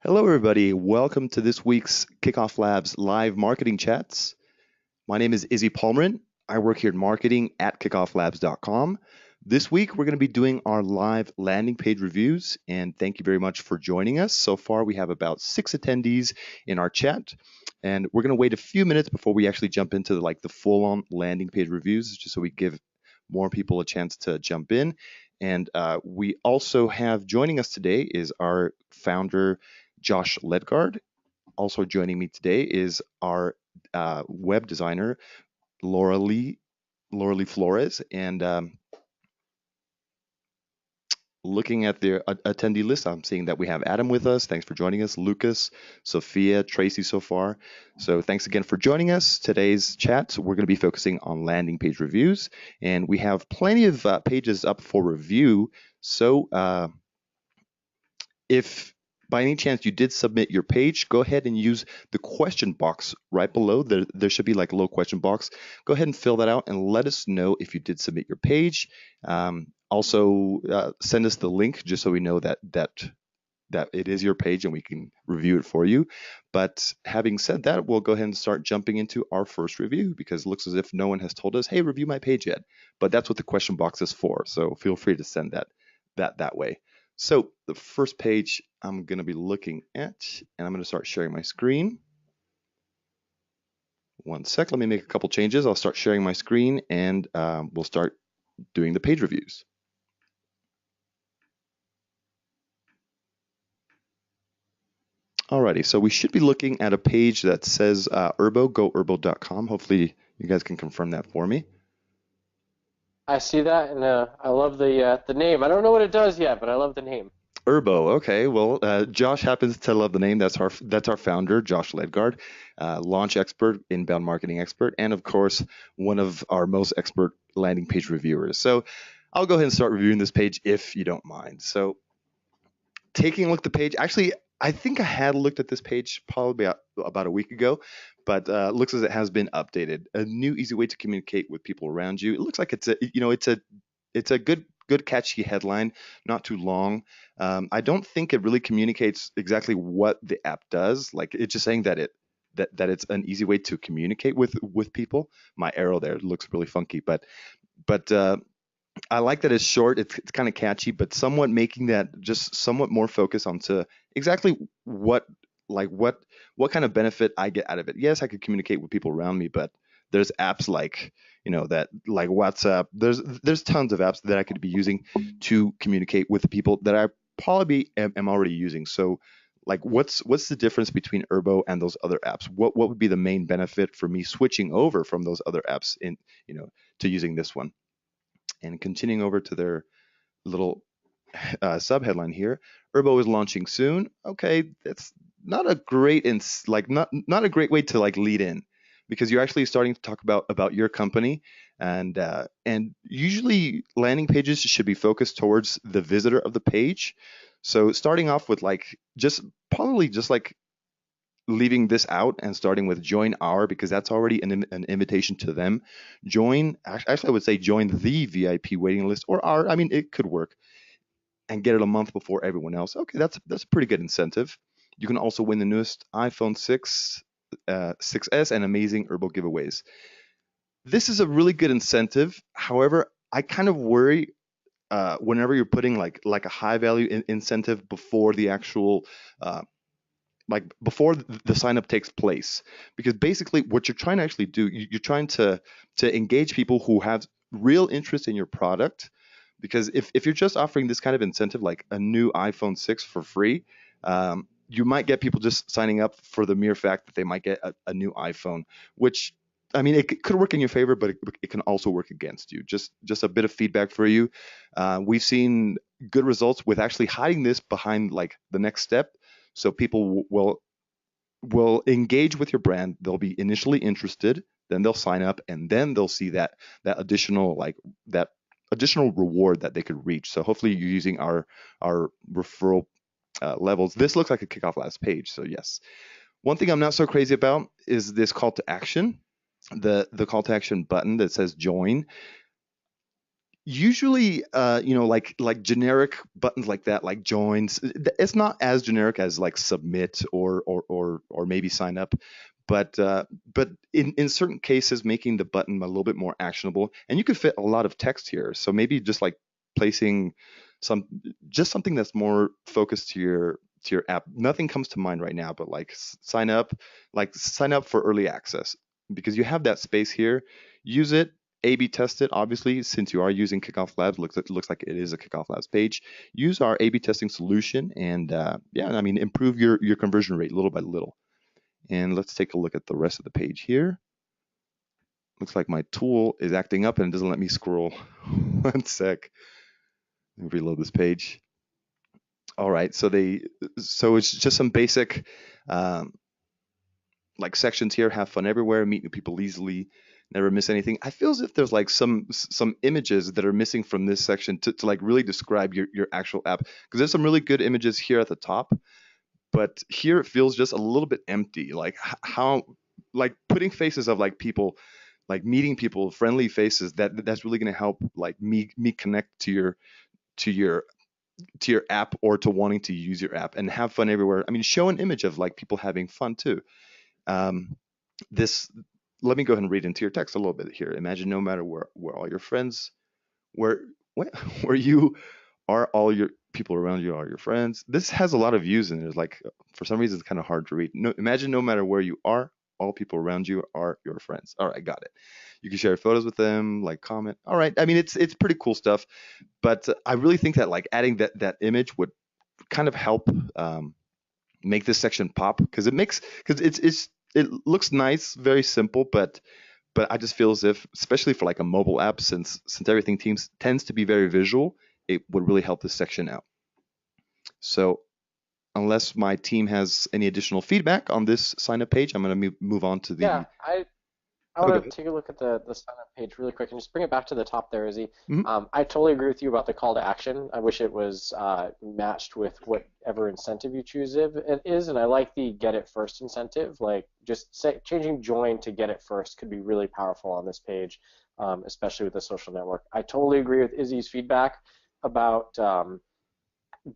Hello, everybody. Welcome to this week's Kickoff Labs live marketing chats. My name is Izzy Palmerin. I work here in marketing at KickoffLabs.com. This week, we're going to be doing our live landing page reviews, and thank you very much for joining us. So far, we have about 6 attendees in our chat, and we're going to wait a few minutes before we actually jump into the full-on landing page reviews, just so we give more people a chance to jump in. And we also have joining us today is our founder, Josh Ledgard. Also joining me today is our web designer, Laura Lee Flores. And looking at the attendee list, I'm seeing that we have Adam with us. Thanks for joining us. Lucas, Sophia, Tracy so far. So thanks again for joining us. Today's chat, we're going to be focusing on landing page reviews. And we have plenty of pages up for review. So if by any chance you did submit your page, go ahead and use the question box right below. There should be like a little question box. Go ahead and fill that out and let us know if you did submit your page. Also, send us the link just so we know that it is your page and we can review it for you. But having said that, we'll go ahead and start jumping into our first review because it looks as if no one has told us, hey, review my page yet. But that's what the question box is for. So feel free to send that way. So the first page I'm going to be looking at, and I'm going to start sharing my screen. One sec, let me make a couple changes. I'll start sharing my screen and we'll start doing the page reviews. Alrighty, so we should be looking at a page that says gourbo.com. Hopefully you guys can confirm that for me. I see that, and I love the name. I don't know what it does yet, but I love the name. Urbo, okay. Well, Josh happens to love the name. That's our founder, Josh Ledgard, launch expert, inbound marketing expert, and of course one of our most expert landing page reviewers. So I'll go ahead and start reviewing this page if you don't mind. So taking a look at the page, actually, I think I had looked at this page probably about a week ago, but looks as it has been updated. A new easy way to communicate with people around you. It looks like it's a good catchy headline, not too long. I don't think it really communicates exactly what the app does. Like it's just saying that it's an easy way to communicate with people. My arrow there looks really funky, but I like that it's short. It's kind of catchy, but somewhat making that just somewhat more focused onto exactly what what kind of benefit I get out of it. Yes, I could communicate with people around me, but there's apps like that like WhatsApp. There's tons of apps that I could be using to communicate with the people that I probably am already using. So like what's the difference between Urbo and those other apps? What would be the main benefit for me switching over from those other apps to using this one? And continuing over to their little sub headline here, Urbo is launching soon. Okay, that's not a great not a great way to like lead in because you're actually starting to talk about your company and usually landing pages should be focused towards the visitor of the page. So starting off with like just like leaving this out and starting with join our because that's already an invitation to them. Actually I would say join the VIP waiting list or our, I mean it could work and get it a month before everyone else. Okay, that's a pretty good incentive. You can also win the newest iPhone 6, 6S and amazing Urbo giveaways. This is a really good incentive. However, I kind of worry whenever you're putting like a high value incentive before the actual before the sign up takes place, because basically what you're trying to actually do, you're trying to engage people who have real interest in your product. Because if you're just offering this kind of incentive like a new iPhone 6 for free, you might get people just signing up for the mere fact that they might get a new iPhone, which I mean, it could work in your favor, but it can also work against you. Just a bit of feedback for you. We've seen good results with actually hiding this behind like the next step, so people will engage with your brand. They'll be initially interested, then they'll sign up, and then they'll see that additional that additional reward that they could reach. So hopefully you're using our referral levels. This looks like a Kickoff Labs page, so yes. One thing I'm not so crazy about is this call to action, the call to action button that says join. Usually, like generic buttons like that, like joins. It's not as generic as like submit or maybe sign up, but in certain cases, making the button a little bit more actionable, and you could fit a lot of text here. So maybe just like placing some, just something that's more focused to your app. Nothing comes to mind right now, but like sign up for early access because you have that space here. Use it, A/B test it. Obviously, since you are using Kickoff Labs, looks like it is a Kickoff Labs page. Use our A/B testing solution, and yeah, I mean, improve your conversion rate little by little. And let's take a look at the rest of the page here. Looks like my tool is acting up and it doesn't let me scroll. One sec. Let me reload this page. All right, so it's just some basic um, like sections here. Have fun everywhere, meet new people easily, never miss anything. I feel as if there's like some images that are missing from this section to like really describe your actual app, because there's some really good images here at the top, but here it feels just a little bit empty. Like how, like putting faces of like people, like meeting people, friendly faces, that's really going to help like me connect to your to your app, or to wanting to use your app and have fun everywhere. I mean, show an image of like people having fun too. um, this Let me go ahead and read into your text a little bit here. Imagine no matter where all your friends, where where, where you are, all your people around you are your friends. This has a lot of views, and it's like for some reason it's kind of hard to read. No, imagine no matter where you are, all people around you are your friends. All right, got it. You can share photos with them, like comment. All right, I mean it's pretty cool stuff, but I really think that like adding that image would kind of help make this section pop, because it looks nice, very simple, but I just feel as if, especially for like a mobile app, since everything tends to be very visual, it would really help this section out. So unless my team has any additional feedback on this sign up page, I'm going to move on to Yeah, the. I Oh, go want ahead. to take a look at the sign up page really quick and just bring it back to the top there, Izzy. Mhm. I totally agree with you about the call to action. I wish it was matched with whatever incentive you choose it is, and I like the get it first incentive. Like just changing join to get it first could be really powerful on this page, especially with the social network. I totally agree with Izzy's feedback about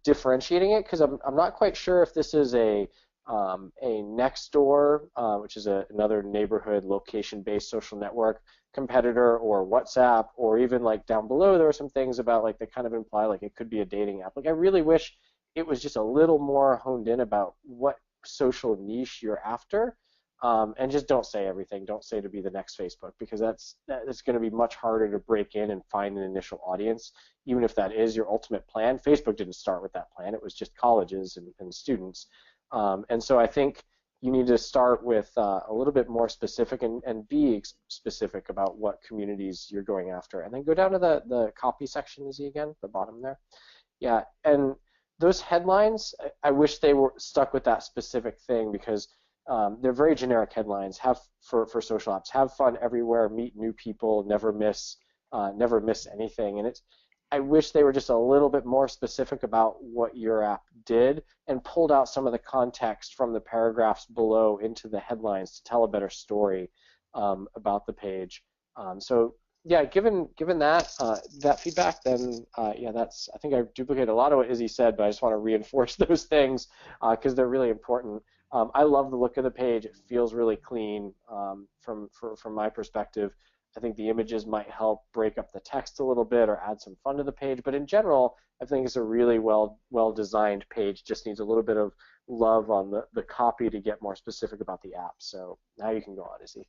differentiating it, because I'm not quite sure if this is a Nextdoor, which is another neighborhood location-based social network competitor, or WhatsApp, or even like down below there are some things about like that kind of imply like it could be a dating app. Like I really wish it was just a little more honed in about what social niche you're after. And just don't say everything. Don't say to be the next Facebook, because that's going to be much harder to break in and find an initial audience, even if that is your ultimate plan. Facebook didn't start with that plan. It was just colleges and students. And so I think you need to start with a little bit more specific, and be specific about what communities you're going after. And then go down to the copy section, Izzy, again, the bottom there. Yeah, and those headlines, I wish they were stuck with that specific thing, because they're very generic headlines. Have for social apps, have fun everywhere, meet new people, never miss anything. And I wish they were just a little bit more specific about what your app did, and pulled out some of the context from the paragraphs below into the headlines to tell a better story about the page. So yeah, given that feedback, then yeah, I think I've duplicated a lot of what Izzy said, but I just want to reinforce those things because they're really important. I love the look of the page. It feels really clean from my perspective. I think the images might help break up the text a little bit or add some fun to the page, but in general, I think it's a really well designed page. Just needs a little bit of love on the copy to get more specific about the app. So now you can go on, Izzy.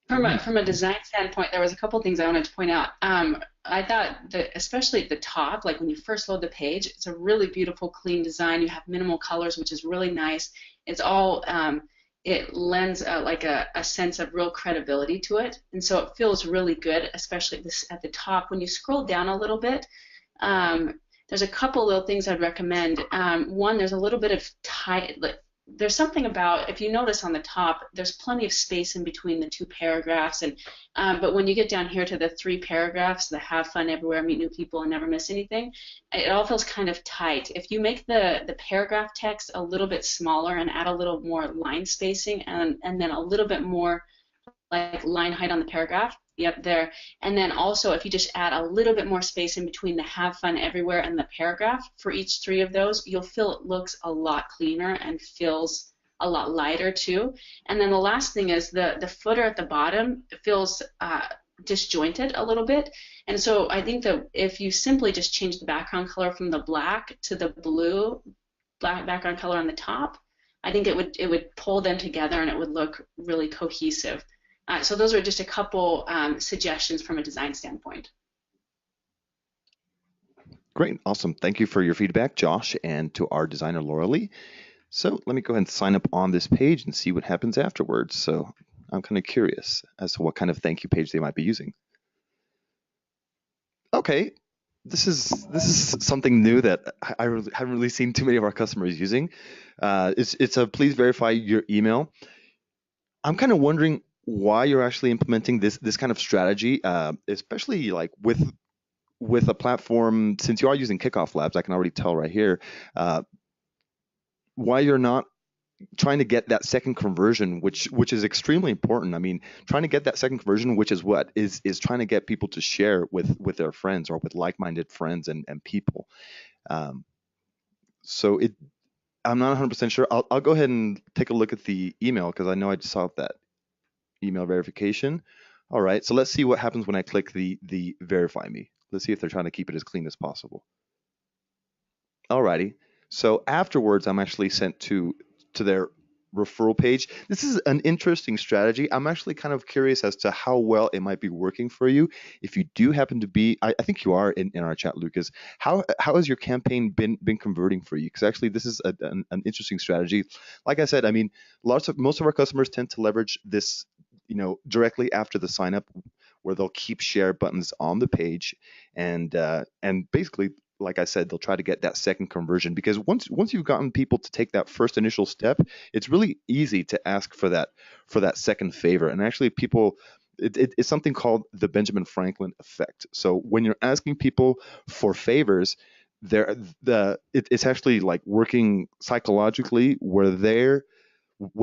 From a design standpoint, there was a couple things I wanted to point out. I thought that especially at the top, like when you first load the page, it's a really beautiful, clean design. You have minimal colors, which is really nice. It's all it lends like a sense of real credibility to it, and so it feels really good, especially this at the top. When you scroll down a little bit, there's a couple little things I'd recommend. One, there's a little bit of there's something about, if you notice on the top, there's plenty of space in between the two paragraphs, and but when you get down here to the three paragraphs, the have fun everywhere, meet new people, and never miss anything, it all feels kind of tight. If you make the paragraph text a little bit smaller and add a little more line spacing, and then a little bit more like line height on the paragraph, Yep, there. And then also, if you just add a little bit more space in between the have fun everywhere and the paragraph for each three of those, you'll feel it looks a lot cleaner and feels a lot lighter too. And then the last thing is the footer at the bottom feels disjointed a little bit. And so I think that if you simply just change the background color from the black to the blue black background color on the top, I think it would pull them together and it would look really cohesive. So those are just a couple suggestions from a design standpoint. Great, awesome. Thank you for your feedback, Josh, and to our designer, Laura Lee. So let me go ahead and sign up on this page and see what happens afterwards. So I'm kind of curious as to what kind of thank you page they might be using. Okay, this is something new that I haven't really seen too many of our customers using. It's a please verify your email. I'm kind of wondering why you're actually implementing this kind of strategy, especially like with a platform. Since you are using KickoffLabs, I can already tell right here why you're not trying to get that second conversion, which is extremely important. I mean, trying to get that second conversion, which is what is trying to get people to share with their friends or with like-minded friends and people. So I'm not 100% sure. I'll go ahead and take a look at the email because I know I just saw that email verification. All right, so let's see what happens when I click the verify me. Let's see if they're trying to keep it as clean as possible. Alrighty, so afterwards I'm actually sent to their referral page. This is an interesting strategy. I'm actually kind of curious as to how well it might be working for you. If you do happen to be, I think you are in our chat, Lucas. How has your campaign been converting for you? Because actually this is an interesting strategy. Like I said, I mean, most of our customers tend to leverage this, directly after the sign up, where they'll keep share buttons on the page, and basically, like I said, they'll try to get that second conversion, because once you've gotten people to take that first initial step, it's really easy to ask for that second favor. And actually, people, it's something called the Benjamin Franklin effect. So when you're asking people for favors, it's actually like working psychologically where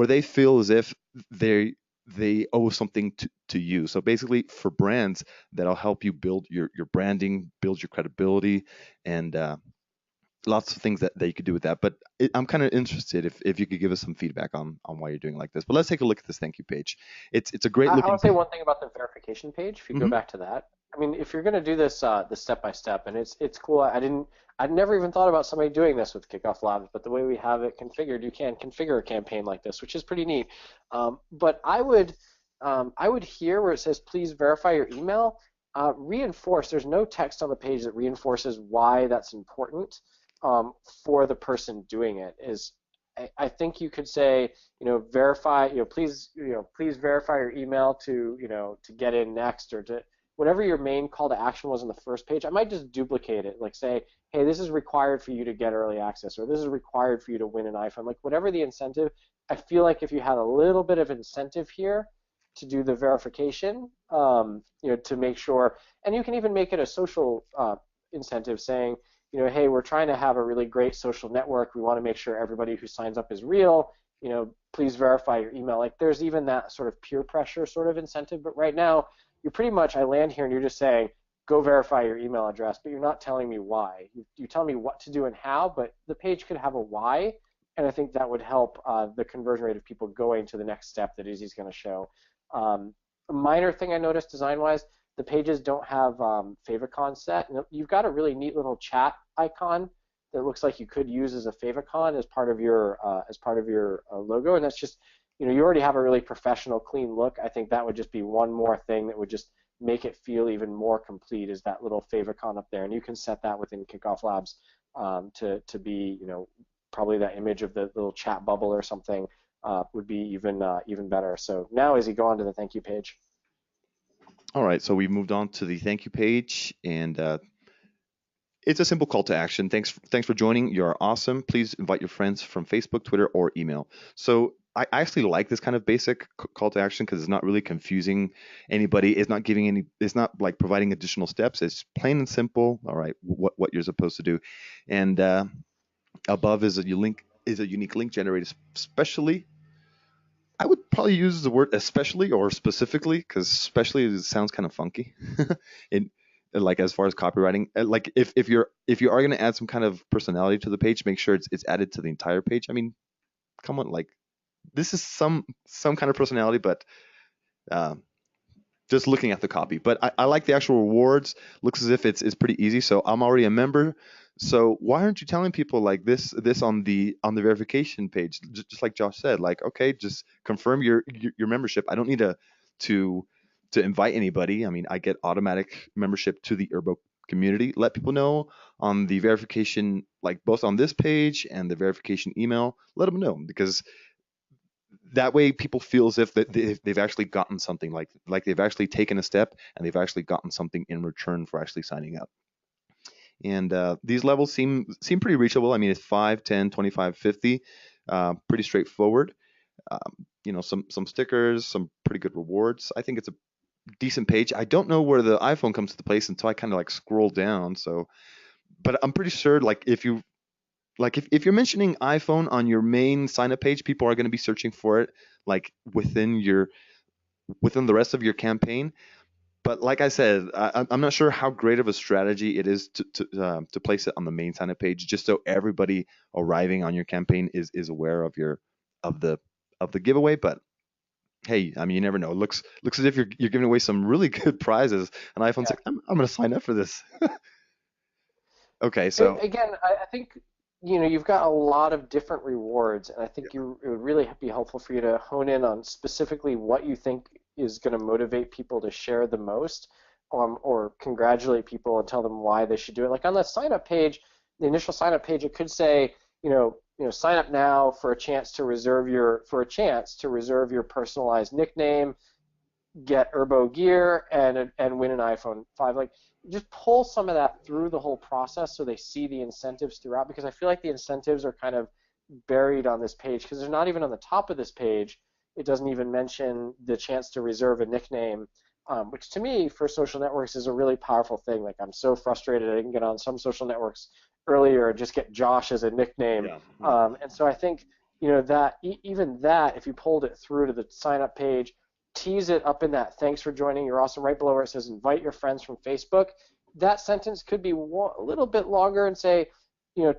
they feel as if they owe something to you. So basically, for brands, that'll help you build your branding, build your credibility, and lots of things that you could do with that. But I'm kind of interested if you could give us some feedback on why you're doing like this. But let's take a look at this thank you page. It's a great I looking. want to say one thing about the verification page. If you go Mhm. back to that, I mean, if you're going to do this step by step, and it's cool. I'd never even thought about somebody doing this with Kickoff Labs, but the way we have it configured, you can configure a campaign like this, which is pretty neat. But I would hear where it says please verify your email. Reinforce. There's no text on the page that reinforces why that's important for the person doing it. I think you could say, verify, please verify your email to get in next, or to whatever your main call to action was on the first page. I might just duplicate it, like say, hey, this is required for you to get early access, or this is required for you to win an iPhone. Like whatever the incentive, I feel like if you had a little bit of incentive here to do the verification, to make sure, and you can even make it a social incentive, saying, hey, we're trying to have a really great social network. We want to make sure everybody who signs up is real. Please verify your email. Like there's even that sort of peer pressure sort of incentive. But right now, you're pretty much, I land here and you're just saying, go verify your email address, but you're not telling me why. You tell me what to do and how, but the page could have a why, and I think that would help the conversion rate of people going to the next step that Izzy's going to show. A minor thing I noticed design-wise, the pages don't have favicon set. And you've got a really neat little chat icon that looks like you could use as a favicon as part of your logo, and that's just, you already have a really professional, clean look. I think that would just be one more thing that would just make it feel even more complete, is that little favicon up there, and you can set that within Kickoff Labs to be, probably that image of the little chat bubble or something would be even better. So now, Izzy, go on to the thank you page. All right, so we've moved on to the thank you page, and it's a simple call to action. Thanks for joining. You're awesome. Please invite your friends from Facebook, Twitter, or email. So I actually like this kind of basic call to action because it's not really confusing anybody. It's not like providing additional steps. It's plain and simple. All right, what you're supposed to do, and above is a unique link generated specially I would probably use the word especially or specifically, because especially sounds kind of funky. in like as far as copywriting, like if you are going to add some kind of personality to the page, make sure it's added to the entire page. I mean, come on, like this is some kind of personality, but uh, just looking at the copy. But I like the actual rewards. Looks as if it's pretty easy. So I'm already a member. So why aren't you telling people like this on the verification page? Just like Josh said, like okay, just confirm your membership. I don't need to to invite anybody. I mean, I get automatic membership to the Herbo community. Let people know on the verification, like both on this page and the verification email. Let them know because that way people feel as if that they've actually gotten something, like they've actually taken a step and they've actually gotten something in return for actually signing up. And these levels seem pretty reachable. I mean, it's 5, 10, 25, 50, pretty straightforward. Some stickers, some pretty good rewards. I think it's a decent page. I don't know where the iPhone comes to place until I kind of like scroll down. So, but I'm pretty sure like if you're mentioning iPhone on your main sign up page, people are going to be searching for it like within the rest of your campaign. But like I said, I'm not sure how great of a strategy it is to place it on the main sign up page, just so everybody arriving on your campaign is aware of of the of the giveaway. But hey, I mean, you never know. It looks as if you're giving away some really good prizes. And iPhone's Yeah. like, I'm going to sign up for this. Okay, so Again, I think you've got a lot of different rewards, and I think it would really be helpful for you to hone in on specifically what you think is going to motivate people to share the most, or congratulate people and tell them why they should do it. Like on the sign up page, the initial sign up page, it could say, sign up now for a chance to reserve your personalized nickname, get Herbo gear, and win an iPhone 5. Like, just pull some of that through the whole process so they see the incentives throughout, because I feel like the incentives are kind of buried on this page because they're not even on the top of this page. It doesn't even mention the chance to reserve a nickname, which to me for social networks is a really powerful thing. Like, I'm so frustrated I didn't get on some social networks earlier and just get Josh as a nickname. yeah. And so I think that even that, if you pulled it through to the sign up page, tease it up in that thanks for joining, you're awesome, right below where it says invite your friends from Facebook. That sentence could be a little bit longer and say, you know,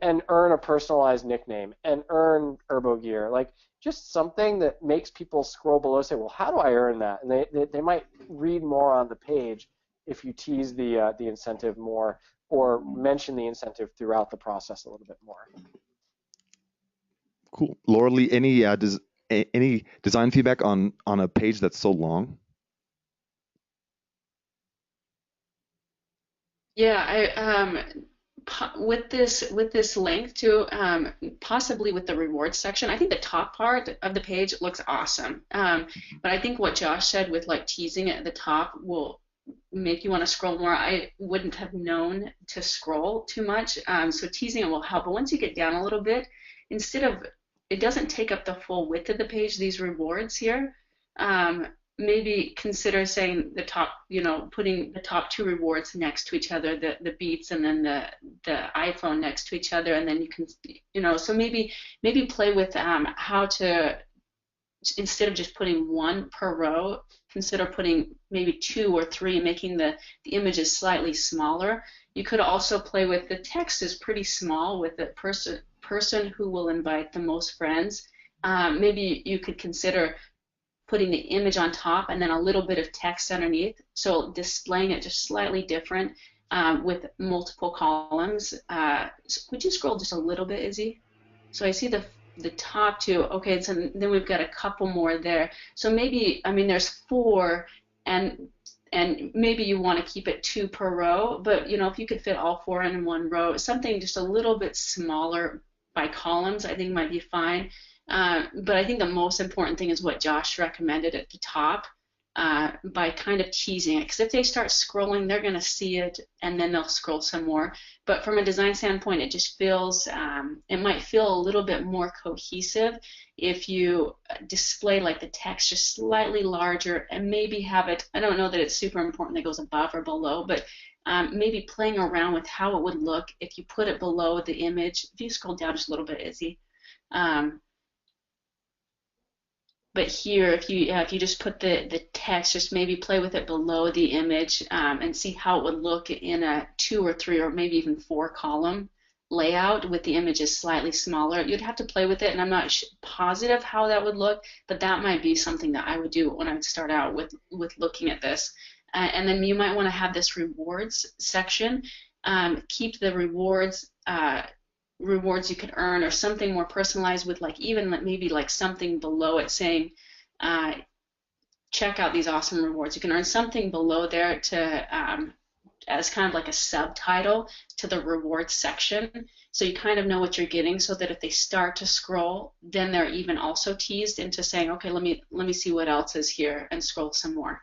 and earn a personalized nickname and earn Herbo gear. Like, just something that makes people scroll below and say, well, how do I earn that? And they might read more on the page if you tease the incentive more or mention the incentive throughout the process a little bit more. Cool. Laura Lee, any design feedback on a page that's so long? Yeah, with this link to possibly with the rewards section, I think the top part of the page looks awesome. But I think what Josh said with like teasing it at the top will make you want to scroll more. I wouldn't have known to scroll too much, so teasing it will help. But once you get down a little bit, it doesn't take up the full width of the page, these rewards here. Maybe consider saying the top, putting the top two rewards next to each other, the Beats and then the iPhone next to each other, and then you can, so maybe play with how to, instead of just putting one per row, consider putting maybe 2 or 3 and making the images slightly smaller. You could also play with the text is pretty small with the person who will invite the most friends. Maybe you could consider putting the image on top and then a little bit of text underneath, so displaying it just slightly different with multiple columns. Would you scroll just a little bit, Izzy? So I see the top 2. Okay, so then we've got a couple more there. So maybe, there's 4, and maybe you want to keep it 2 per row, but if you could fit all 4 in one row, something just a little bit smaller by columns, I think might be fine. But I think the most important thing is what Josh recommended at the top, by kind of teasing it. Because if they start scrolling, they're going to see it, and then they'll scroll some more. But from a design standpoint, it just feels, it might feel a little bit more cohesive if you display like the text just slightly larger and maybe have it, I don't know that it's super important that it goes above or below, but maybe playing around with how it would look if you put it below the image. If you scroll down just a little bit, Izzy. But here, if you just put the text, just maybe play with it below the image and see how it would look in a 2 or 3 or maybe even 4 column layout with the images slightly smaller. You'd have to play with it, and I'm not positive how that would look, but that might be something that I would do when I would start out with looking at this. And then you might want to have this rewards section. Keep the rewards you could earn or something more personalized with like even maybe like something below it saying check out these awesome rewards. You can earn something below there to as kind of like a subtitle to the rewards section, so you kind of know what you're getting, so that if they start to scroll, then they're even also teased into saying, okay, let me see what else is here and scroll some more.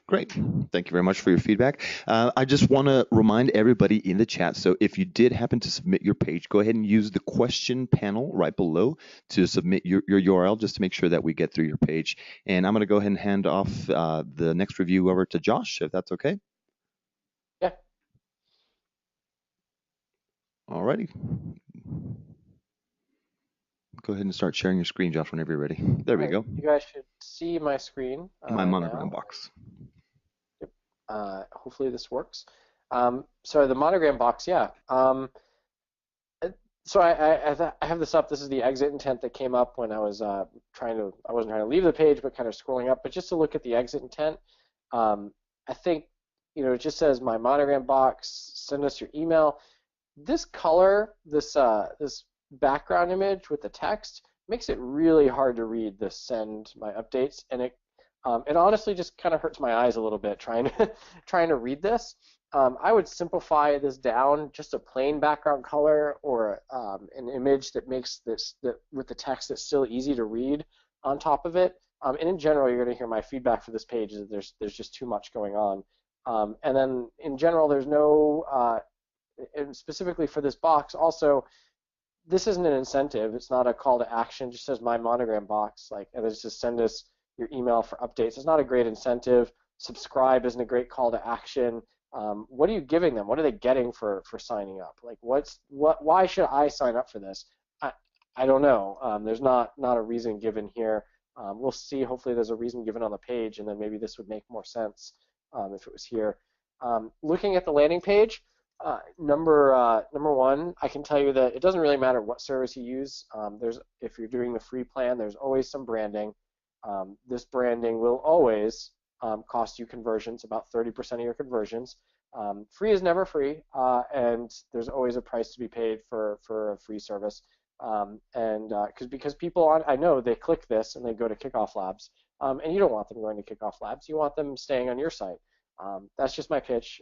Great. Thank you very much for your feedback. I just want to remind everybody in the chat, so if you did happen to submit your page, go ahead and use the question panel right below to submit your URL, just to make sure that we get through your page. And I'm going to go ahead and hand off the next review over to Josh, if that's okay. Yeah. Alrighty. Go ahead and start sharing your screen, Josh, whenever you're ready. There we go. You guys should see my screen. My monogram now. box. Yep. Hopefully this works. So the monogram box, yeah. So I have this up. This is the exit intent that came up when I was I wasn't trying to leave the page, but kind of scrolling up. But just to look at the exit intent, I think, it just says my monogram box, send us your email. This color, this background image with the text makes it really hard to read the send my updates, and it honestly just kind of hurts my eyes a little bit trying to read this. I would simplify this down, just a plain background color or an image that makes this with the text that's still easy to read on top of it. And in general, you're going to hear my feedback for this page is that there's just too much going on. And then in general, there's no, and specifically for this box, also, this isn't an incentive. It's not a call to action. It just says my monogram box, and it's just send us your email for updates. It's not a great incentive. Subscribe isn't a great call to action. What are you giving them? What are they getting for signing up? Like, why should I sign up for this? I don't know. There's not a reason given here. We'll see. Hopefully there's a reason given on the page, and then maybe this would make more sense if it was here. Looking at the landing page, number one, I can tell you that it doesn't really matter what service you use. If you're doing the free plan, there's always some branding. This branding will always cost you conversions, about 30% of your conversions. Free is never free, and there's always a price to be paid for a free service. Because people I know they click this and they go to KickoffLabs, and you don't want them going to KickoffLabs. You want them staying on your site. That's just my pitch.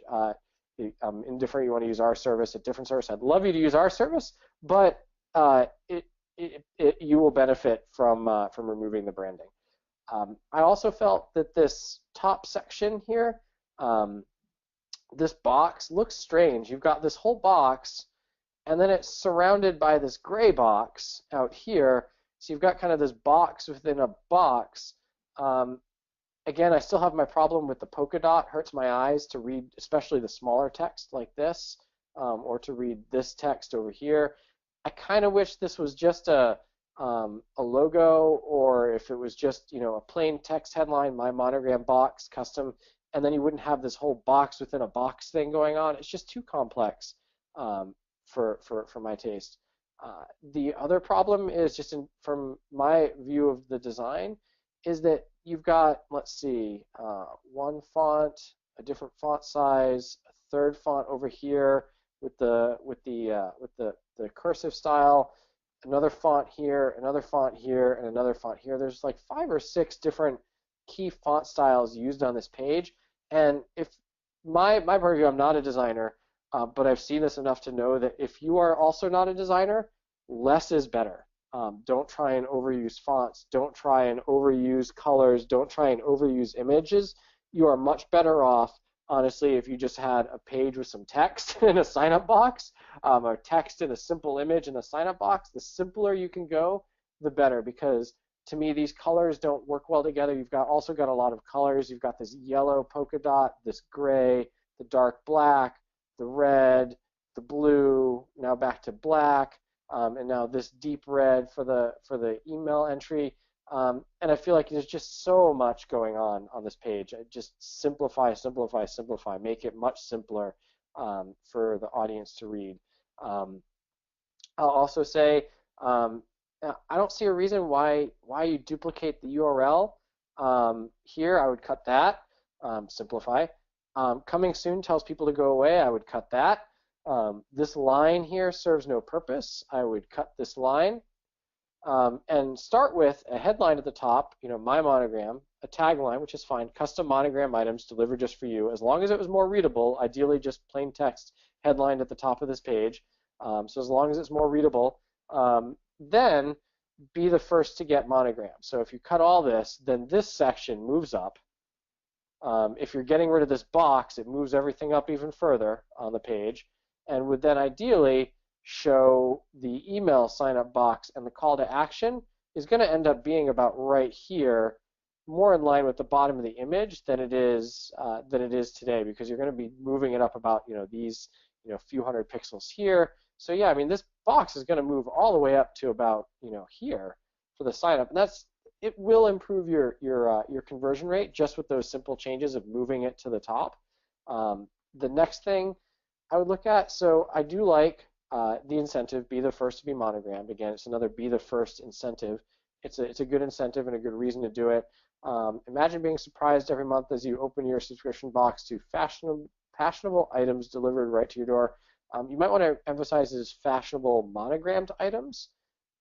Indifferent you want to use our service, a different service. I'd love you to use our service, but you will benefit from removing the branding. I also felt that this top section here, this box looks strange. You've got this whole box, and then it's surrounded by this gray box out here. So you've got kind of this box within a box. Again, I still have my problem with the polka dot. Hurts my eyes to read, especially the smaller text like this, or to read this text over here. I kind of wish this was just a logo, or if it was just a plain text headline, my monogram box, custom, and then you wouldn't have this whole box within a box thing going on. It's just too complex for my taste. The other problem is just from my view of the design is that you've got, let's see, one font, a different font size, a third font over here with the cursive style, another font here, another font here, and another font here. There's like 5 or 6 different key font styles used on this page. And if my point of view, I'm not a designer, but I've seen this enough to know that if you are also not a designer, less is better. Don't try and overuse fonts. Don't try and overuse colors. Don't try and overuse images. You are much better off, honestly, if you just had a page with some text in a sign-up box, or text in a simple image in the sign-up box. The simpler you can go, the better, because to me these colors don't work well together. You've also got a lot of colors. You've got this yellow polka dot, this gray, the dark black, the red, the blue, now back to black. And now this deep red for the email entry. And I feel like there's just so much going on this page. Just simplify, simplify, simplify. Make it much simpler for the audience to read. Um, I'll also say I don't see a reason why you duplicate the URL. Here, I would cut that. Simplify. Coming soon tells people to go away. I would cut that. This line here serves no purpose. I would cut this line. And start with a headline at the top, my monogram, a tagline, which is fine, custom monogram items delivered just for you, as long as it was more readable, ideally just plain text headlined at the top of this page. So as long as it's more readable, then be the first to get monogram. So if you cut all this, then this section moves up. If you're getting rid of this box, it moves everything up even further on the page, and would then ideally show the email sign-up box, and the call to action is going to end up being about right here, more in line with the bottom of the image than it is today, because you're going to be moving it up about these few hundred pixels here. So yeah, I mean this box is going to move all the way up to about here for the sign-up, and it will improve your conversion rate just with those simple changes of moving it to the top. The next thing I would look at, so I do like the incentive, be the first to be monogrammed. Again, it's another be the first incentive. It's a good incentive and a good reason to do it. Imagine being surprised every month as you open your subscription box to fashionable items delivered right to your door. You might want to emphasize this fashionable monogrammed items.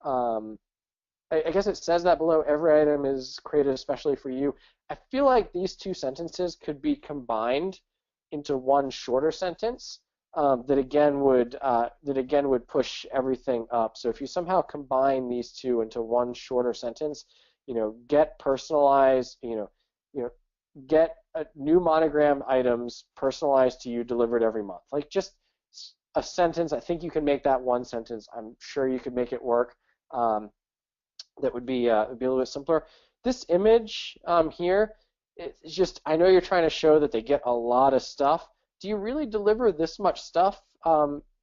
I guess it says that below. Every item is created especially for you. I feel like these two sentences could be combined into one shorter sentence. That again would push everything up. So if you somehow combine these two into one shorter sentence, get personalized, get new monogram items personalized to you, delivered every month. Like just a sentence. I think you can make that one sentence. I'm sure you could make it work. That would be a little bit simpler. This image here, it's just, I know you're trying to show that they get a lot of stuff. Do you really deliver this much stuff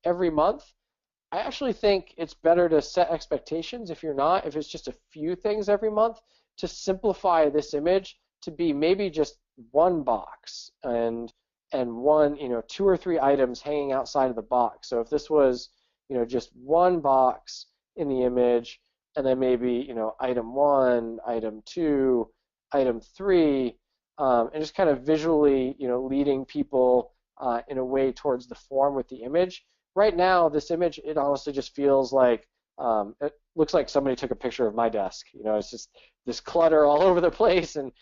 every month? I actually think it's better to set expectations if it's just a few things every month, to simplify this image to be maybe just one box and one, 2 or 3 items hanging outside of the box. So if this was, just one box in the image, and then maybe, item 1, item 2, item 3, and just kind of visually, leading people in a way towards the form with the image. Right now, this image, it honestly just feels like, it looks like somebody took a picture of my desk. It's just this clutter all over the place, and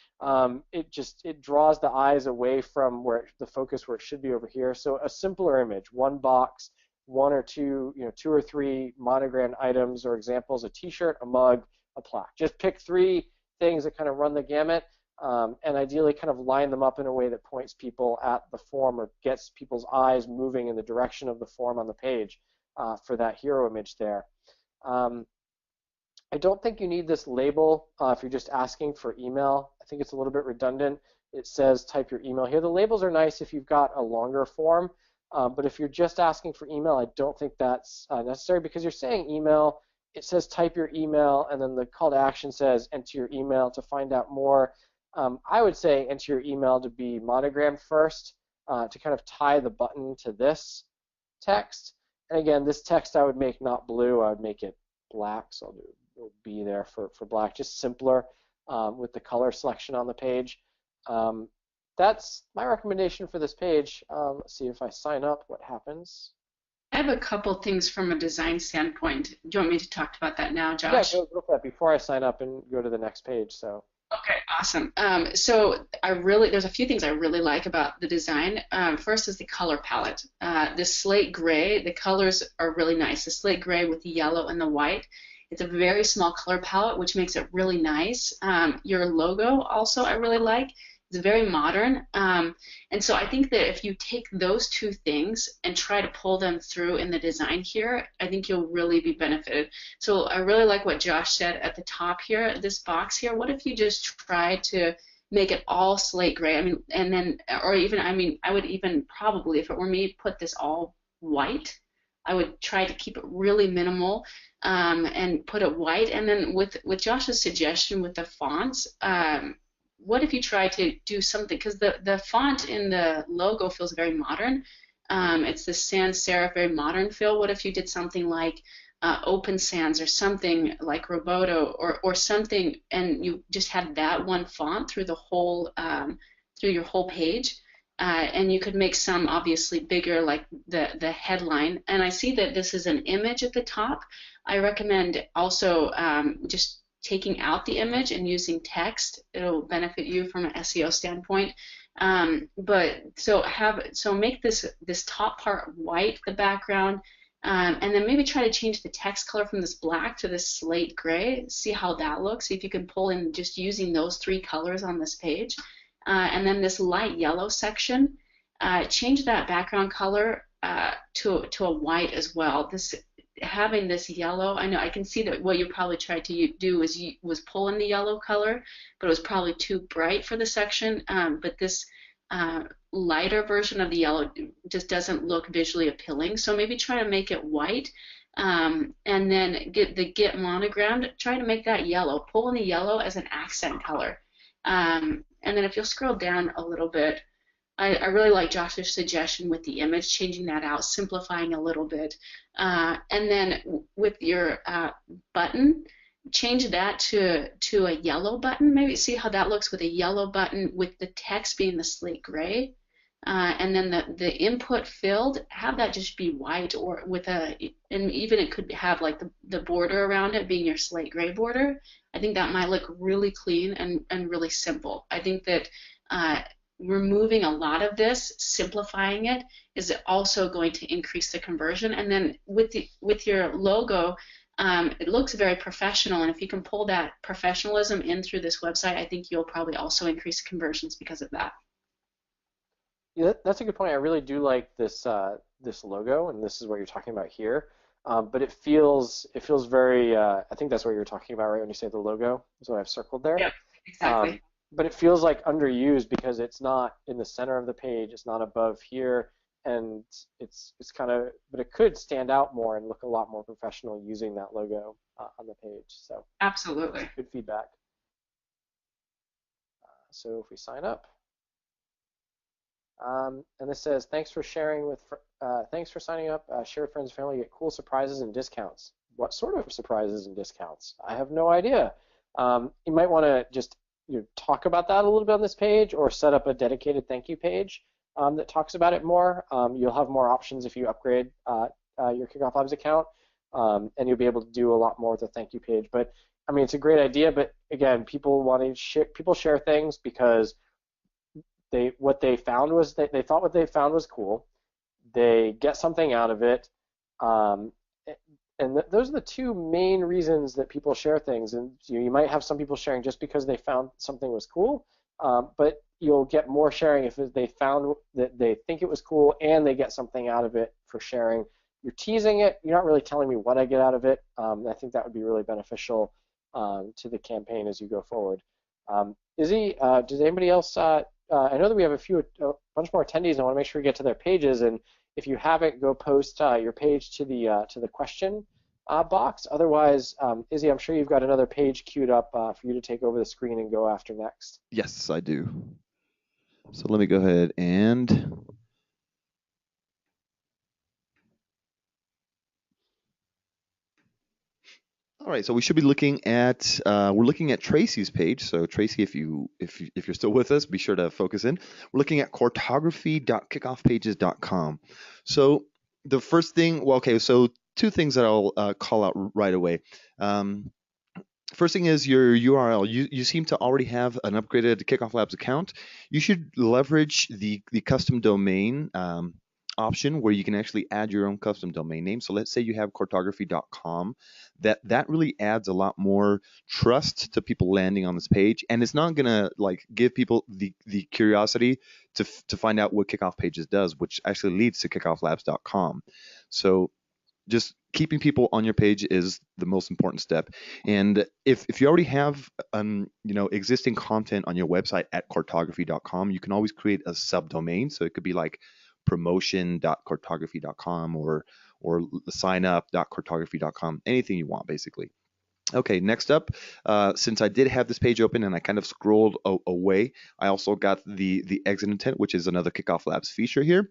it draws the eyes away from the focus where it should be over here. So a simpler image, one box, 1 or 2, 2 or 3 monogrammed items or examples, a t-shirt, a mug, a plaque. Just pick 3 things that kind of run the gamut. And ideally kind of line them up in a way that points people at the form or gets people's eyes moving in the direction of the form on the page for that hero image there. I don't think you need this label if you're just asking for email. I think it's a little bit redundant. It says type your email here. The labels are nice if you've got a longer form, but if you're just asking for email, I don't think that's necessary, because you're saying email. It says type your email, and then the call to action says enter your email to find out more. I would say enter your email to be monogrammed first, to kind of tie the button to this text. And again, this text I would make not blue, I would make it black, so I'll do B there for black, just simpler with the color selection on the page. That's my recommendation for this page. Let's see if I sign up, what happens. I have a couple things from a design standpoint. Do you want me to talk about that now, Josh? Yeah, go for that before I sign up and go to the next page. So. Okay, awesome. So there's a few things I really like about the design. First is the color palette. This slate gray, the colors are really nice. The slate gray with the yellow and the white. It's a very small color palette, which makes it really nice. Your logo also I really like. It's very modern. And so I think that if you take those 2 things and try to pull them through in the design here, I think you'll really be benefited. So I really like what Josh said at the top here, this box here. What if you just try to make it all slate gray? I would even probably, if it were me, put this all white I would try to keep it really minimal and put it white. And then with Josh's suggestion with the fonts, what if you try to do something, because the font in the logo feels very modern. It's the sans serif, very modern feel. What if you did something like Open Sans or something like Roboto or something, and you just had that one font through the whole through your whole page, and you could make some obviously bigger, like the headline. And I see that this is an image at the top. I recommend also just taking out the image and using text. It'll benefit you from an SEO standpoint. But so make this top part white, the background, and then maybe try to change the text color from this black to this slate gray. See how that looks. See if you can pull in just using those 3 colors on this page. And then this light yellow section, change that background color to a white as well. Having this yellow, I know I can see that what you probably tried to do was pull in the yellow color, but it was probably too bright for the section. But this lighter version of the yellow just doesn't look visually appealing. So maybe try to make it white, and then get monogrammed. Try to make that yellow. Pull in the yellow as an accent color. And then if you'll scroll down a little bit, I really like Josh's suggestion with the image, changing that out, simplifying a little bit. And then with your button, change that to a yellow button. Maybe see how that looks with a yellow button with the text being the slate gray. And then the input field, have that just be white, or and even it could have like the border around it being your slate gray border. I think that might look really clean and really simple. I think that removing a lot of this, simplifying it, is also going to increase the conversion. And then with your logo, it looks very professional, and if you can pull that professionalism in through this website, I think you'll probably also increase conversions because of that. Yeah, that's a good point. I really do like this this logo, and this is what you're talking about here. But it feels very. I think that's what you're talking about, right? When you say the logo, is what I've circled there. Yep, exactly. But it feels like underused because it's not in the center of the page. It's not above here, and it's kind of. But it could stand out more and look a lot more professional using that logo on the page. So absolutely, good feedback. So if we sign up. And this says, thanks for sharing thanks for signing up. Share with friends and family, get cool surprises and discounts. What sort of surprises and discounts? I have no idea. You might want to just talk about that a little bit on this page, or set up a dedicated thank you page that talks about it more. You'll have more options if you upgrade your KickoffLabs account, and you'll be able to do a lot more with the thank you page. But I mean, it's a great idea, but again, people share things because they thought what they found was cool. They get something out of it, and those are the 2 main reasons that people share things. And you might have some people sharing just because they found something was cool, but you'll get more sharing if they found that they think it was cool and they get something out of it for sharing. You're teasing it. You're not really telling me what I get out of it. I think that would be really beneficial to the campaign as you go forward. Izzy, does anybody else? I know that we have a bunch more attendees. I want to make sure we get to their pages, and if you haven't, go post your page to the question box. Otherwise, Izzy, I'm sure you've got another page queued up for you to take over the screen and go after next. Yes, I do. So let me go ahead and all right, so we should be looking at we're looking at Tracy's page. So Tracy, if you're still with us, be sure to focus in. We're looking at cartography.kickoffpages.com. So the first thing, well, okay, so 2 things that I'll call out right away. First thing is your URL. You seem to already have an upgraded KickoffLabs account. You should leverage the custom domain option where you can actually add your own custom domain name. So let's say you have cartography.com. That really adds a lot more trust to people landing on this page, and it's not gonna like give people the curiosity to find out what Kickoff Pages does, which actually leads to KickoffLabs.com. So just keeping people on your page is the most important step. And if you already have existing content on your website at cartography.com, you can always create a subdomain. So it could be like promotion.cartography.com or or signup.cartography.com, anything you want basically. Okay, next up, since I did have this page open and I kind of scrolled away, I also got the exit intent, which is another KickoffLabs feature here,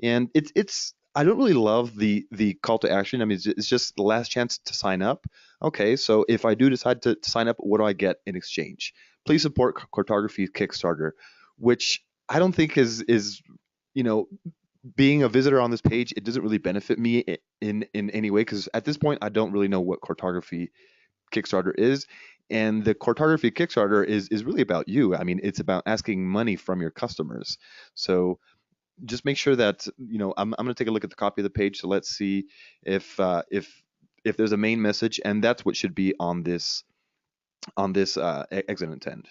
and it's I don't really love the call to action. I mean, it's just the last chance to sign up. Okay, so if I do decide to sign up, what do I get in exchange? Please support cartography Kickstarter, which I don't think is you know being a visitor on this page, it doesn't really benefit me in any way, because at this point I don't really know what cartography Kickstarter is. And the cartography Kickstarter is really about you. I mean, it's about asking money from your customers. So just make sure that I'm going to take a look at the copy of the page. So let's see if there's a main message, and that's what should be on this exit intent.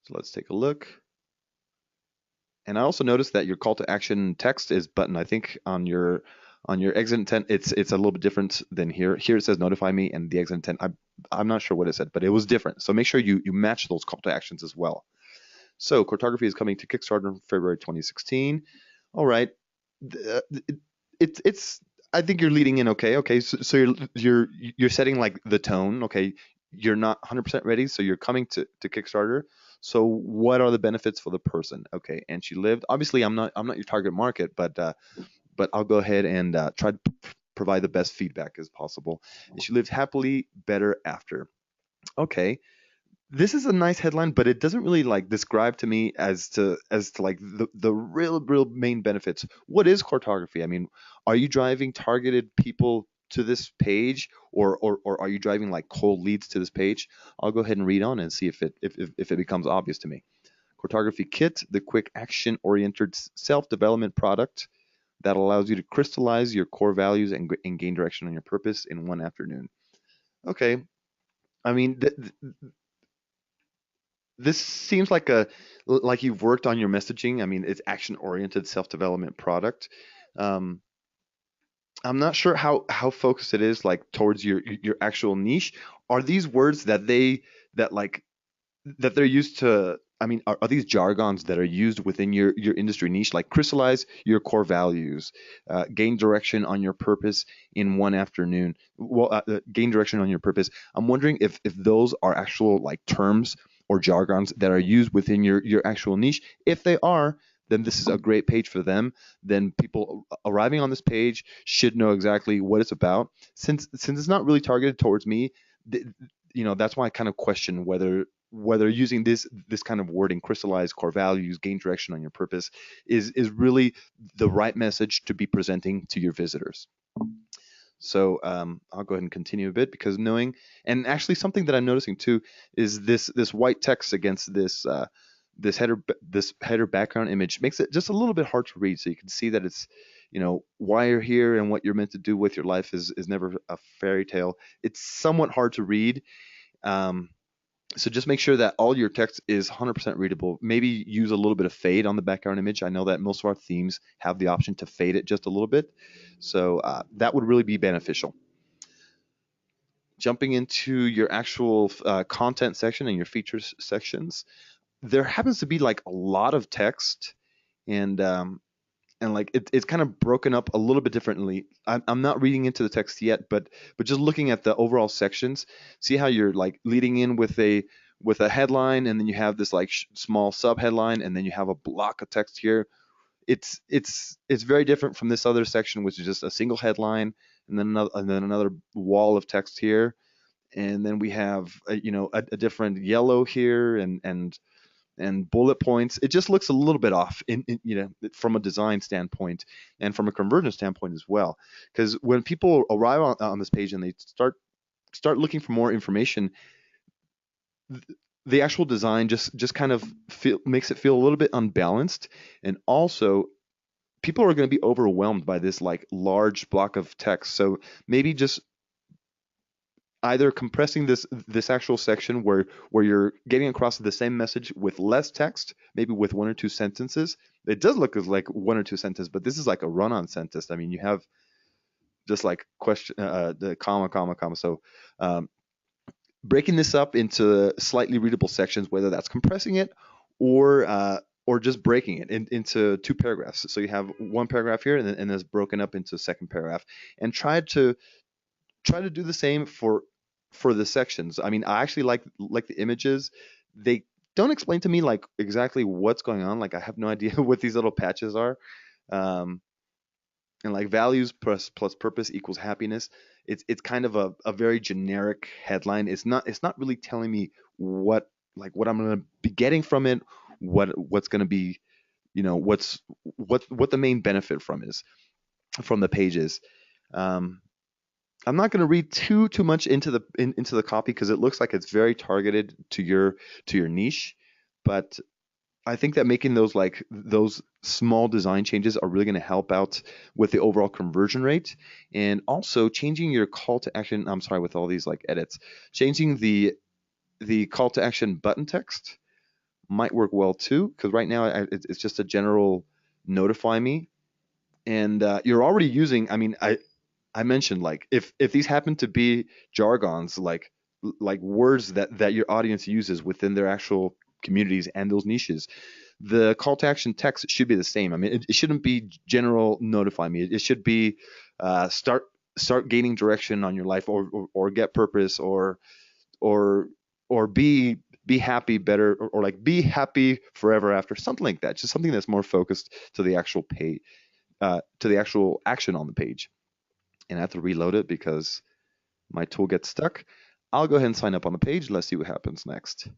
So let's take a look. And I also noticed that your call to action text is button. I think on your exit intent, it's a little bit different than here. Here it says notify me, and the exit intent, I'm not sure what it said, but it was different. So make sure you match those call to actions as well. So cartography is coming to Kickstarter in February 2016. All right, it's I think you're leading in okay. Okay, so you're setting like the tone. Okay, you're not 100% ready, so you're coming to Kickstarter. So what are the benefits for the person? Okay, and she lived. Obviously, I'm not your target market, but I'll go ahead and try to provide the best feedback as possible. And she lived happily better after. Okay, this is a nice headline, but it doesn't really like describe to me as to like the real main benefits. What is cartography? I mean, are you driving targeted people to this page, or are you driving like cold leads to this page? I'll go ahead and read on and see if it becomes obvious to me. Cartography Kit, the quick action oriented self-development product that allows you to crystallize your core values and gain direction on your purpose in one afternoon. Okay, I mean, this seems like you've worked on your messaging. I mean, it's action-oriented self-development product. Um, I'm not sure how focused it is like towards your actual niche. Are these words that like that they're used to? I mean, are these jargons that are used within your industry niche, like crystallize your core values, gain direction on your purpose in one afternoon? Well, gain direction on your purpose. I'm wondering if those are actual like terms or jargons that are used within your actual niche. If they are, then this is a great page for them. Then people arriving on this page should know exactly what it's about. Since it's not really targeted towards me, that's why I kind of question whether using this kind of wording, crystallize core values, gain direction on your purpose, is really the right message to be presenting to your visitors. So I'll go ahead and continue a bit, because knowing, and actually something that I'm noticing too is this white text against this header background image makes it just a little bit hard to read. So you can see that it's why you're here and what you're meant to do with your life is never a fairy tale. It's somewhat hard to read. So just make sure that all your text is 100% readable. Maybe use a little bit of fade on the background image. I know that most of our themes have the option to fade it just a little bit. So that would really be beneficial. Jumping into your actual content section and your features sections, there happens to be like a lot of text, and like it's kind of broken up a little bit differently. I'm not reading into the text yet, but just looking at the overall sections, see how you're like leading in with a headline, and then you have this like small sub headline, and then you have a block of text here. It's very different from this other section, which is just a single headline, and then another wall of text here, and then we have a different yellow here, and bullet points. It just looks a little bit off from a design standpoint and from a conversion standpoint as well. Because when people arrive on this page and they start looking for more information, the actual design just kind of makes it feel a little bit unbalanced, and also people are going to be overwhelmed by this like large block of text. So maybe just either compressing this actual section where you're getting across the same message with less text, maybe with one or two sentences. It does look as like one or two sentences, but this is like a run-on sentence. I mean, you have just like question, the comma. So breaking this up into slightly readable sections, whether that's compressing it or or just breaking it into two paragraphs. So you have one paragraph here, and then it's broken up into a second paragraph, and try to do the same for the sections. I mean, I actually like the images. They don't explain to me like exactly what's going on. Like I have no idea what these little patches are. Um, and like values plus purpose equals happiness. It's kind of a very generic headline. It's not really telling me what I'm gonna be getting from it, what's gonna be, what the main benefit from the pages. Um, I'm not going to read too much into the copy because it looks like it's very targeted to your niche, but I think that making those small design changes are really going to help out with the overall conversion rate, and also changing your call to action. I'm sorry, with all these like edits, changing the call to action button text might work well too, because right now it's just a general notify me, and you're already using. I mean, I mentioned like if these happen to be jargons like words that your audience uses within their actual communities and those niches, the call to action text should be the same. I mean, it shouldn't be general notify me. It should be start gaining direction on your life, or get purpose, or be happy better, or like be happy forever after, something like that. Just something that's more focused to the actual page, to the actual action on the page. And I have to reload it because my tool gets stuck. I'll go ahead and sign up on the page. Let's see what happens next.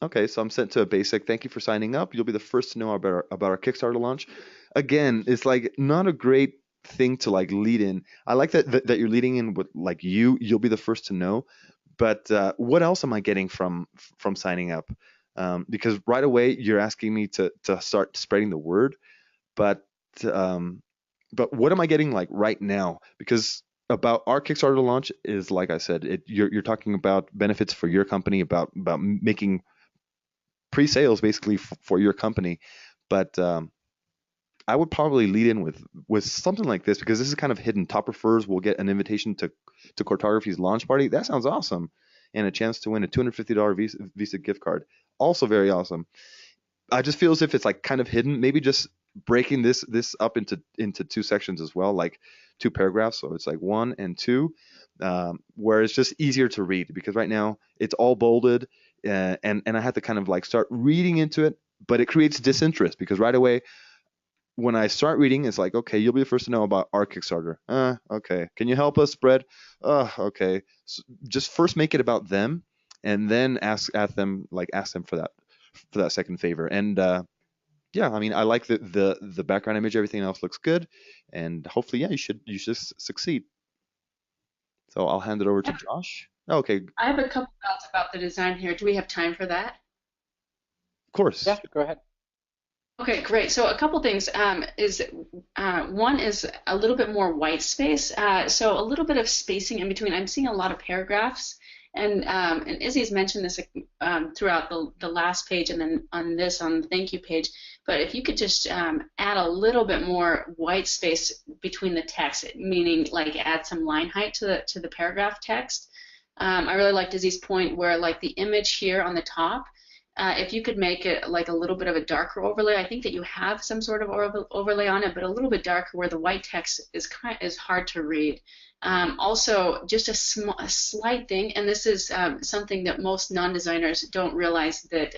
Okay, so I'm sent to a basic. Thank you for signing up. You'll be the first to know about our Kickstarter launch. Again, it's like not a great thing to like lead in. I like that you're leading in with like you'll be the first to know. But what else am I getting from signing up? Because right away you're asking me to start spreading the word, but um, what am I getting like right now? Because about our Kickstarter launch is, like I said, you're talking about benefits for your company, about making pre-sales basically for your company. But I would probably lead in with something like this, because this is kind of hidden. Top refers will get an invitation to Cartography's launch party. That sounds awesome, and a chance to win a $250 Visa gift card. Also very awesome. I just feel as if it's like kind of hidden. Maybe just breaking this up into two sections as well, like two paragraphs. So it's like 1 and 2, where it's just easier to read, because right now it's all bolded, and I have to kind of like start reading into it, but it creates disinterest, because right away when I start reading, it's like, okay, you'll be the first to know about our Kickstarter. Okay. Can you help us spread? Okay. So just first make it about them, and then ask them for that second favor. And yeah, I mean, I like the background image. Everything else looks good, and hopefully, yeah, you should succeed. So I'll hand it over to Yeah, Josh. Okay, of I have a couple thoughts about the design here. Do we have time for that? course. Yeah, go ahead. Okay, great. So a couple things is one is a little bit more white space. So a little bit of spacing in between. I'm seeing a lot of paragraphs, and Izzy's mentioned this throughout the last page, and then on the thank you page. But if you could just add a little bit more white space between the text, meaning like add some line height to the paragraph text. I really liked Izzy's point where like the image here on the top. If you could make it like a little bit of a darker overlay, I think that you have some sort of overlay on it, but a little bit darker where the white text is hard to read. Also, just a slight thing, and this is something that most non-designers don't realize, that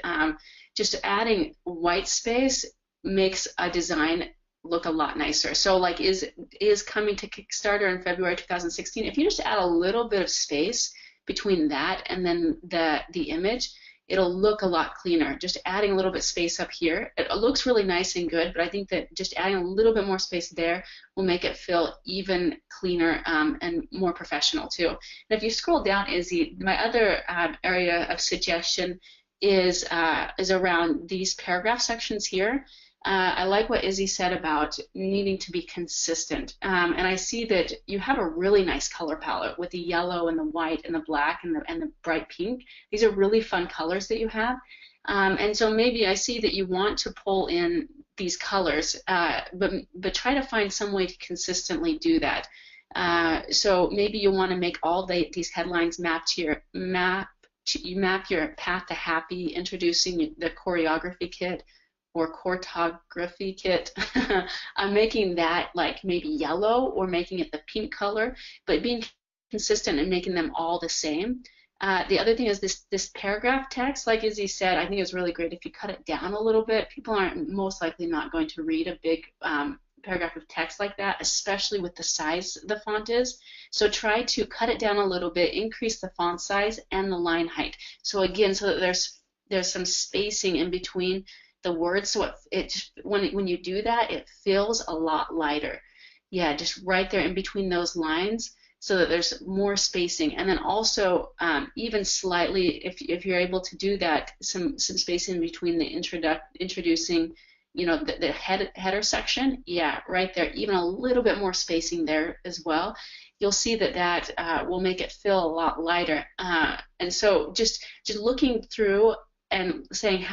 just adding white space makes a design look a lot nicer. So like is coming to Kickstarter in February 2016, if you just add a little bit of space between that and then the image, it'll look a lot cleaner. Just adding a little bit space up here, it looks really nice and good, but I think that just adding a little bit more space there will make it feel even cleaner and more professional too. And if you scroll down, Izzy, my other area of suggestion is around these paragraph sections here. I like what Izzy said about needing to be consistent. And I see that you have a really nice color palette with the yellow and the white and the black and the bright pink. These are really fun colors that you have. And so maybe I see that you want to pull in these colors, but try to find some way to consistently do that. So maybe you want to make all these headlines map you map your path to happy, introducing the choreography kit or cartography kit. I'm making that like maybe yellow or making it the pink color, but being consistent and making them all the same. The other thing is this paragraph text, like Izzy said, I think it's really great if you cut it down a little bit. People aren't most likely not going to read a big paragraph of text like that, especially with the size the font is. So try to cut it down a little bit, increase the font size and the line height. So again, so that there's some spacing in between the words, so when you do that, it feels a lot lighter. Yeah, just right there in between those lines, so that there's more spacing. And then also, even slightly, if you're able to do that, some spacing between the introducing, the header section. Yeah, right there, even a little bit more spacing there as well. You'll see that will make it feel a lot lighter. And so just looking through and saying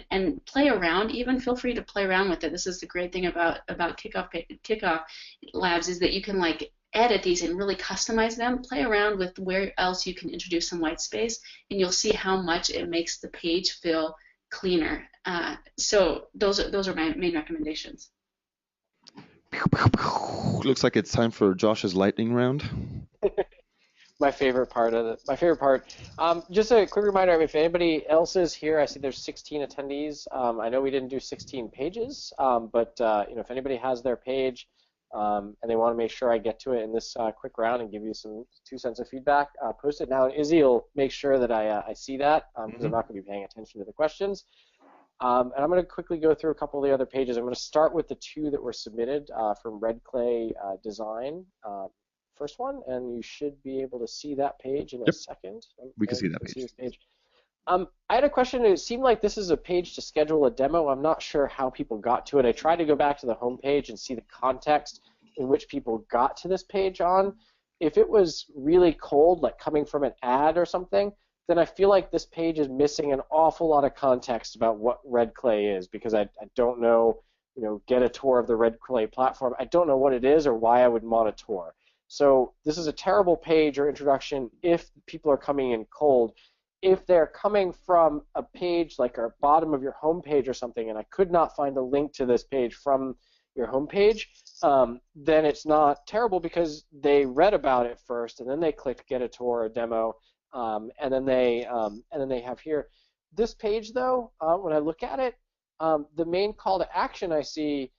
and play around, even feel free to play around with it. This is the great thing about Kickoff Labs, is that you can like edit these and really customize them. Play around with where else you can introduce some white space, and you'll see how much it makes the page feel cleaner. So those are my main recommendations. Looks like it's time for Josh's lightning round. My favorite part of it. My favorite part. Just a quick reminder, if anybody else is here, I see there's 16 attendees. I know we didn't do 16 pages, but if anybody has their page and they want to make sure I get to it in this quick round and give you some 2 cents of feedback, post it now. And Izzy will make sure that I see that because I'm not going to be paying attention to the questions. And I'm going to quickly go through a couple of the other pages. I'm going to start with the 2 that were submitted from Red Clay Design. First one, and you should be able to see that page in a second. We can see that page. See this page. I had a question. It seemed like this is a page to schedule a demo. I'm not sure how people got to it. I tried to go back to the home page and see the context in which people got to this page on. If it was really cold, like coming from an ad or something, then I feel like this page is missing an awful lot of context about what Red Clay is, because I don't know, get a tour of the Red Clay platform. I don't know what it is or why I would want a tour. So this is a terrible page or introduction if people are coming in cold. If they're coming from a page like our bottom of your home page or something, and I could not find a link to this page from your home page, then it's not terrible because they read about it first and then they clicked get a tour or demo, and then they have here. This page though, when I look at it, the main call to action I see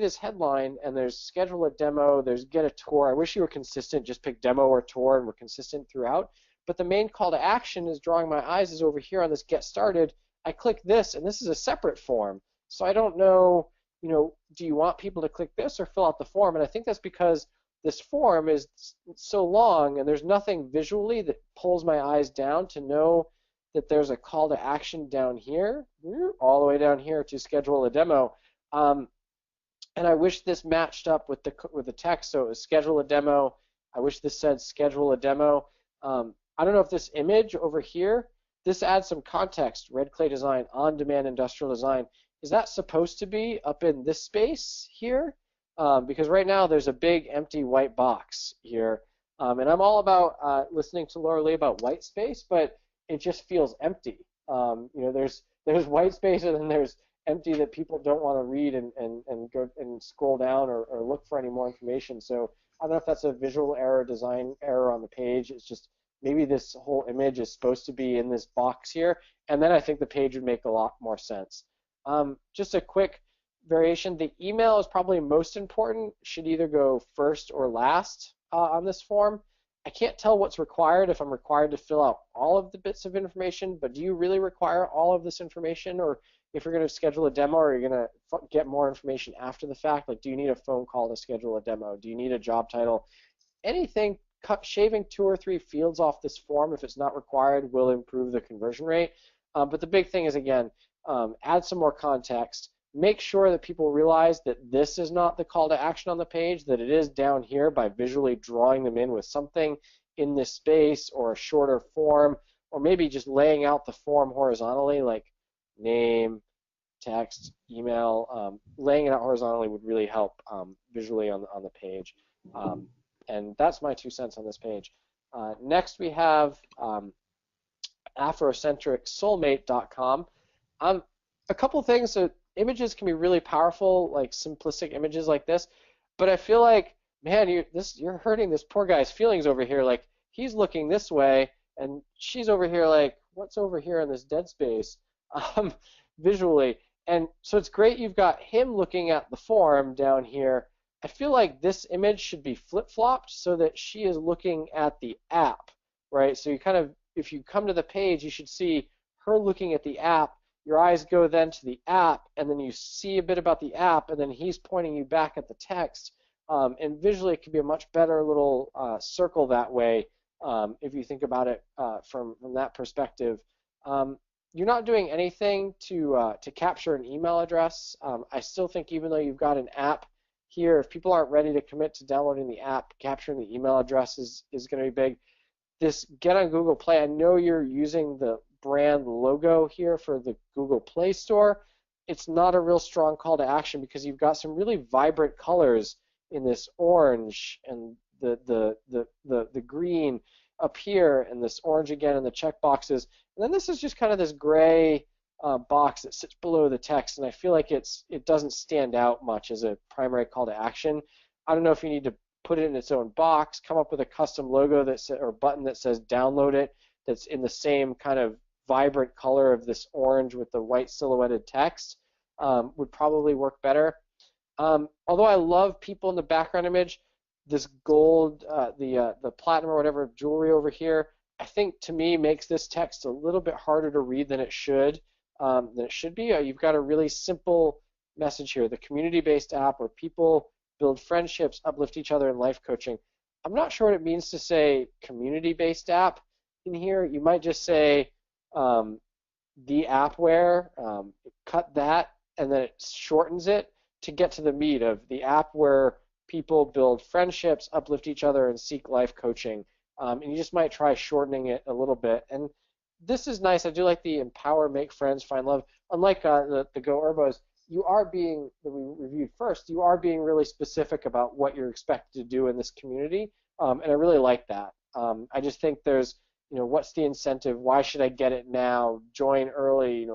this headline, and there's schedule a demo, there's get a tour. I wish you were consistent, just pick demo or tour, and we're consistent throughout. But the main call to action is drawing my eyes is over here on this get started. I click this, and this is a separate form. So I don't know, do you want people to click this or fill out the form? And I think that's because this form is so long, and there's nothing visually that pulls my eyes down to know that there's a call to action down here, all the way down here to schedule a demo. And I wish this matched up with the text, so it was schedule a demo. I wish this said schedule a demo. I don't know if this image over here, this adds some context, Red Clay Design, on-demand industrial design. Is that supposed to be up in this space here? Because right now there's a big empty white box here. And I'm all about listening to Laura Lee about white space, but it just feels empty. There's white space and then there's empty that people don't want to read and go and scroll down or look for any more information. So I don't know if that's a visual error, design error on the page. It's just maybe this whole image is supposed to be in this box here, and then I think the page would make a lot more sense. Just a quick variation, the email is probably most important, should either go first or last on this form. I can't tell what's required, if I'm required to fill out all of the bits of information, but do you really require all of this information? Or if you're going to schedule a demo, or you're going to get more information after the fact, like do you need a phone call to schedule a demo? Do you need a job title? Anything, shaving 2 or 3 fields off this form, if it's not required, will improve the conversion rate. But the big thing is, again, add some more context. Make sure that people realize that this is not the call to action on the page, that it is down here by visually drawing them in with something in this space or a shorter form, or maybe just laying out the form horizontally, like name, text, email. Laying it out horizontally would really help visually on the page. And that's my 2 cents on this page. Next we have afrocentricsoulmate.com. A couple things. So images can be really powerful, like simplistic images like this, but I feel like, man, you're hurting this poor guy's feelings over here. Like, he's looking this way, and she's over here like, what's over here in this dead space, um, visually. And so it's great you've got him looking at the form down here. I feel like this image should be flip-flopped so that she is looking at the app, right? So you kind of, if you come to the page, you should see her looking at the app. Your eyes go then to the app, and then you see a bit about the app, and then he's pointing you back at the text. And visually, it could be a much better little circle that way if you think about it from that perspective. You're not doing anything to capture an email address. I still think even though you've got an app here, if people aren't ready to commit to downloading the app, capturing the email address is going to be big. This Get on Google Play, I know you're using the brand logo here for the Google Play Store. It's not a real strong call to action because you've got some really vibrant colors in this orange and the green up here, and this orange again in the check boxes. And then this is just kind of this gray box that sits below the text, and I feel like it doesn't stand out much as a primary call to action. I don't know if you need to put it in its own box, come up with a custom logo or button that says download it, that's in the same kind of vibrant color of this orange with the white silhouetted text, would probably work better. Although I love people in the background image, this gold, the platinum or whatever jewelry over here, I think to me makes this text a little bit harder to read than it should be. You've got a really simple message here: the community-based app where people build friendships, uplift each other in life coaching. I'm not sure what it means to say community-based app in here. You might just say the app where, cut that, and then it shortens it to get to the meat of the app where people build friendships, uplift each other, and seek life coaching. And you just might try shortening it a little bit. And this is nice. I do like the empower, make friends, find love. Unlike the Go Urbos, you are being, that we reviewed first, you are being really specific about what you're expected to do in this community. And I really like that. I just think there's, what's the incentive? Why should I get it now? Join early,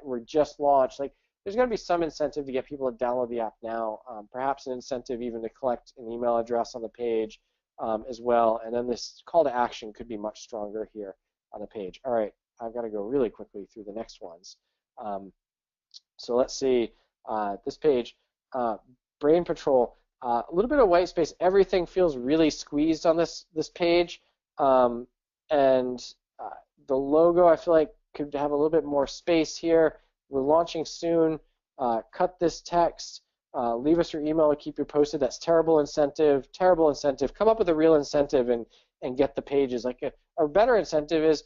we're just launched. Like, there's going to be some incentive to get people to download the app now, perhaps an incentive even to collect an email address on the page as well. And then this call to action could be much stronger here on the page. All right, I've got to go really quickly through the next ones. So let's see, this page, Brain Patrol, a little bit of white space. Everything feels really squeezed on this page. And the logo, I feel like, could have a little bit more space here. We're launching soon. Cut this text. Leave us your email to keep you posted. That's terrible incentive. Terrible incentive. Come up with a real incentive and get the pages. Like a better incentive is,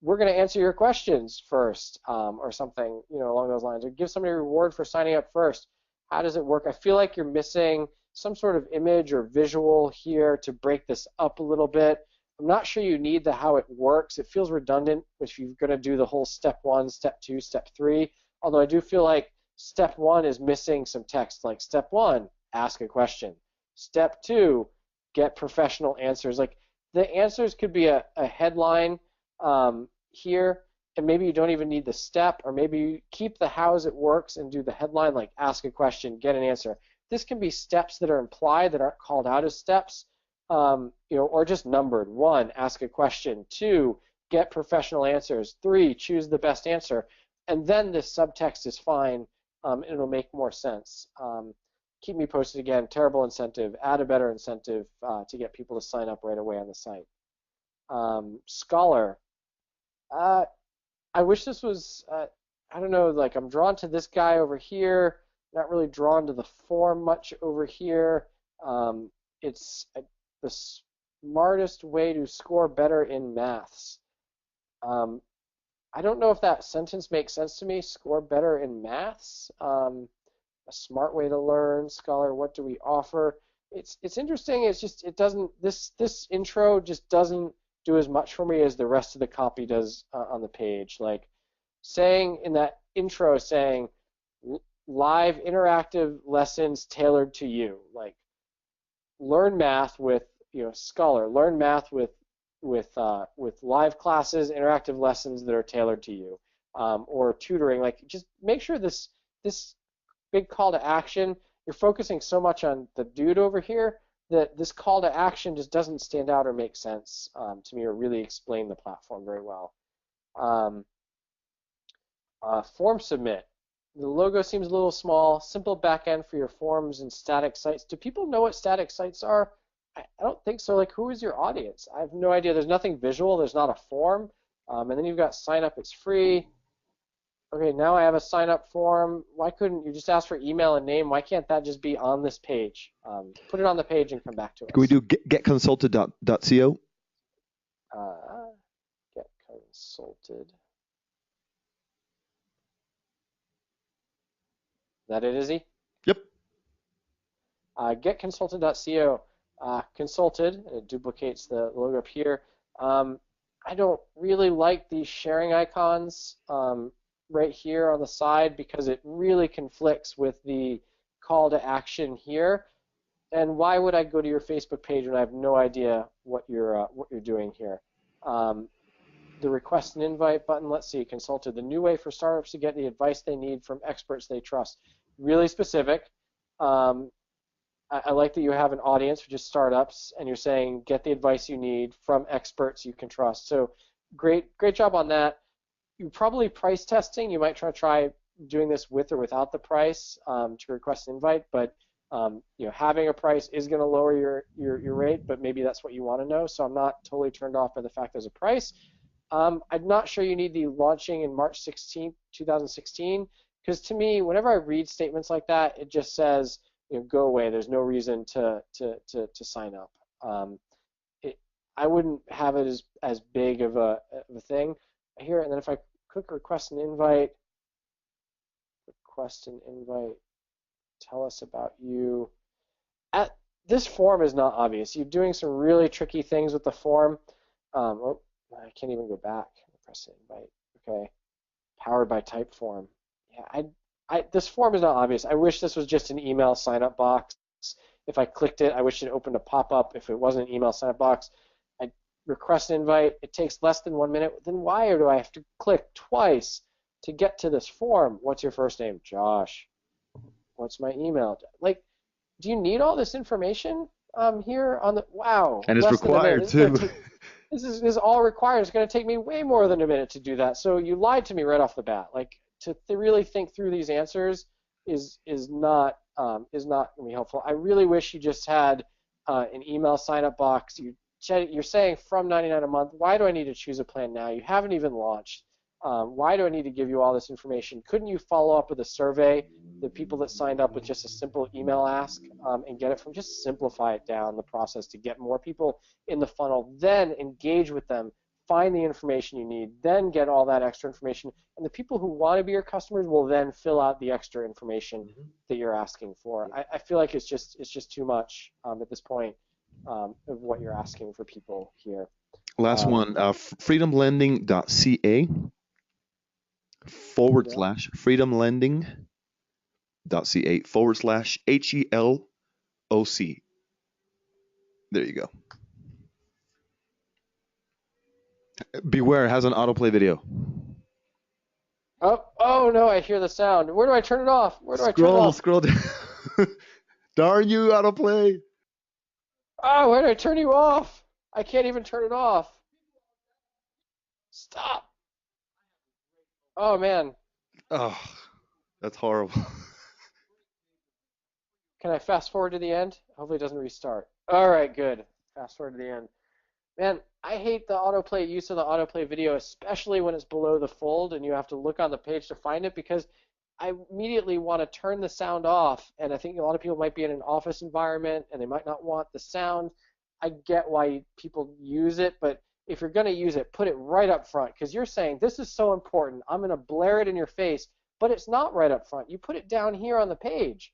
we're going to answer your questions first, or something, along those lines. Or give somebody a reward for signing up first. How does it work? I feel like you're missing some sort of image or visual here to break this up a little bit. I'm not sure you need the how it works. It feels redundant if you're going to do the whole step 1, step 2, step 3. Although I do feel like step 1 is missing some text. Like step 1, ask a question. Step 2, get professional answers. Like the answers could be a headline here, and maybe you don't even need the step, or maybe you keep the how it works and do the headline, like ask a question, get an answer. This can be steps that are implied that aren't called out as steps. Or just numbered. 1, ask a question. 2, get professional answers. 3, choose the best answer. And then this subtext is fine, and it'll make more sense. Keep me posted again. Terrible incentive. Add a better incentive to get people to sign up right away on the site. Scholar. I wish this was, I don't know, like I'm drawn to this guy over here, not really drawn to the form much over here. It's the smartest way to score better in maths. I don't know if that sentence makes sense to me. Score better in maths. A smart way to learn. Scholar, what do we offer? It's interesting. It's just it doesn't. This intro just doesn't do as much for me as the rest of the copy does on the page. Like saying in that intro, saying live interactive lessons tailored to you. Like learn math with Scholar. Learn math with with live classes, interactive lessons that are tailored to you, or tutoring. Like, just make sure this big call to action, you're focusing so much on the dude over here that this call to action just doesn't stand out or make sense to me, or really explain the platform very well. Um, Form submit. The logo seems a little small. Simple backend for your forms and static sites. Do people know what static sites are? I don't think so. Like, who is your audience? I have no idea. There's nothing visual. There's not a form. And then you've got sign up. It's free. Okay, now I have a sign up form. Why couldn't you just ask for email and name? Why can't that just be on this page? Put it on the page and come back to us. Can we do getconsulted.co? Get consulted. That it, Izzy? Yep. Getconsulted.co. Consulted, it duplicates the logo up here. I don't really like these sharing icons right here on the side because it really conflicts with the call to action here. And why would I go to your Facebook page when I have no idea what you're doing here? The request an invite button, let's see, consulted. The new way for startups to get the advice they need from experts they trust. Really specific. I like that you have an audience for just startups, and you're saying get the advice you need from experts you can trust. So great job on that. You're probably price testing. You might try doing this with or without the price to request an invite, but having a price is going to lower your rate, but maybe that's what you want to know. So I'm not totally turned off by the fact there's a price. I'm not sure you need the launching in March 16th, 2016, because to me, whenever I read statements like that, it just says, go away. There's no reason to sign up. I wouldn't have it as big of a thing here. And then if I click request an invite, tell us about you. This form is not obvious. You're doing some really tricky things with the form. I can't even go back. Press invite. Okay. Powered by Typeform. Yeah, this form is not obvious. I wish this was just an email sign-up box. If I clicked it, I wish it opened a pop-up. If it wasn't an email sign-up box, I request an invite. It takes less than 1 minute. Then why do I have to click twice to get to this form? What's your first name? Josh. What's my email? Like, do you need all this information here on the? Wow. And it's required too. This is all required. It's going to take me way more than a minute to do that. So you lied to me right off the bat. Like, to really think through these answers is not going to be helpful. I really wish you just had an email sign-up box. You're saying from $99 a month. Why do I need to choose a plan now? You haven't even launched. Why do I need to give you all this information? Couldn't you follow up with a survey, the people that signed up with just a simple email ask, and get it from? Just simplify it down, the process, to get more people in the funnel, then engage with them, find the information you need, then get all that extra information, and the people who want to be your customers will then fill out the extra information that you're asking for. I feel like it's just too much at this point of what you're asking for people here. Last one, freedomlending.ca freedomlending.ca/HELOC. There you go. Beware, it has an autoplay video. Oh no, I hear the sound. Where do I turn it off? Where do I turn it off? Scroll down. Darn you, autoplay. Oh, where do I turn you off? I can't even turn it off. Stop. Oh man. Oh, that's horrible. Can I fast forward to the end? Hopefully it doesn't restart. All right, good. Fast forward to the end. Man, I hate the autoplay use of the autoplay video, especially when it's below the fold and you have to look on the page to find it, because I immediately want to turn the sound off, and I think a lot of people might be in an office environment and they might not want the sound. I get why people use it, but if you're going to use it, put it right up front, because you're saying this is so important. I'm going to blare it in your face, but it's not right up front. You put it down here on the page.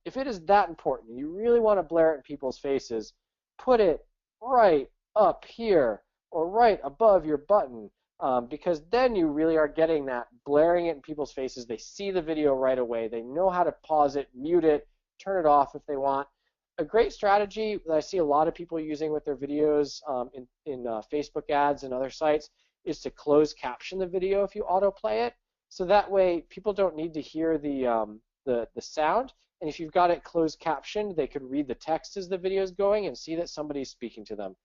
If it is that important, you really want to blare it in people's faces, put it right up here or right above your button, because then you really are getting that, blaring it in people's faces. They see the video right away. They know how to pause it, mute it, turn it off if they want. a great strategy that I see a lot of people using with their videos in Facebook ads and other sites is to close caption the video if you autoplay it. So that way people don't need to hear the sound. And if you've got it closed captioned, they could read the text as the video is going and see that somebody's speaking to them.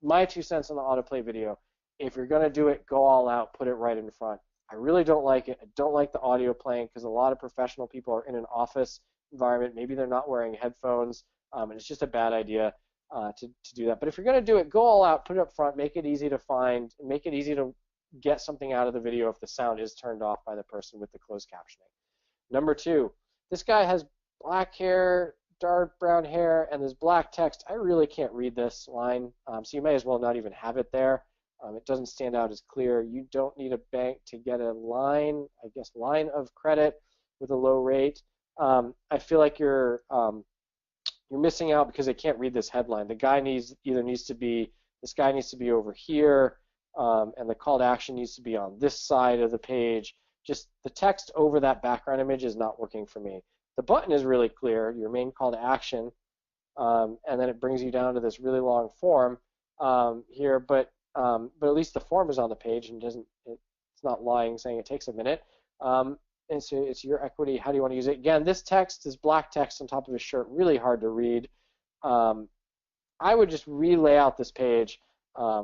My 2 cents on the autoplay video. If you're going to do it, go all out, put it right in front. I really don't like it. I don't like the audio playing because a lot of professional people are in an office environment. Maybe they're not wearing headphones, and it's just a bad idea to do that. But if you're going to do it, go all out, put it up front, make it easy to find, make it easy to get something out of the video if the sound is turned off by the person with the closed captioning. Number 2, this guy has black hair, dark brown hair, and there's black text. I really can't read this line, so you may as well not even have it there. It doesn't stand out as clear. You don't need a bank to get a line, I guess, line of credit with a low rate. I feel like you're missing out because they can't read this headline. The guy this guy needs to be over here, and the call to action needs to be on this side of the page. Just the text over that background image is not working for me. The button is really clear, your main call to action, and then it brings you down to this really long form here, but at least the form is on the page and it's not lying saying it takes a minute. And so it's your equity. How do you want to use it? Again, this text is black text on top of his shirt, really hard to read. I would just relay out this page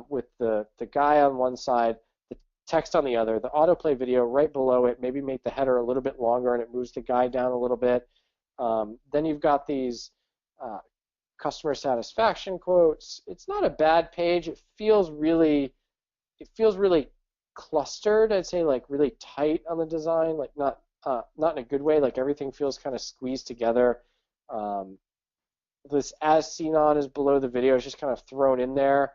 with the guy on one side, the text on the other, the autoplay video right below it, maybe make the header a little bit longer and it moves the guy down a little bit. Then you've got these customer satisfaction quotes. It's not a bad page. It feels really clustered. I'd say like really tight on the design, like not in a good way. Like everything feels kind of squeezed together. This as seen on is below the video. It's just kind of thrown in there.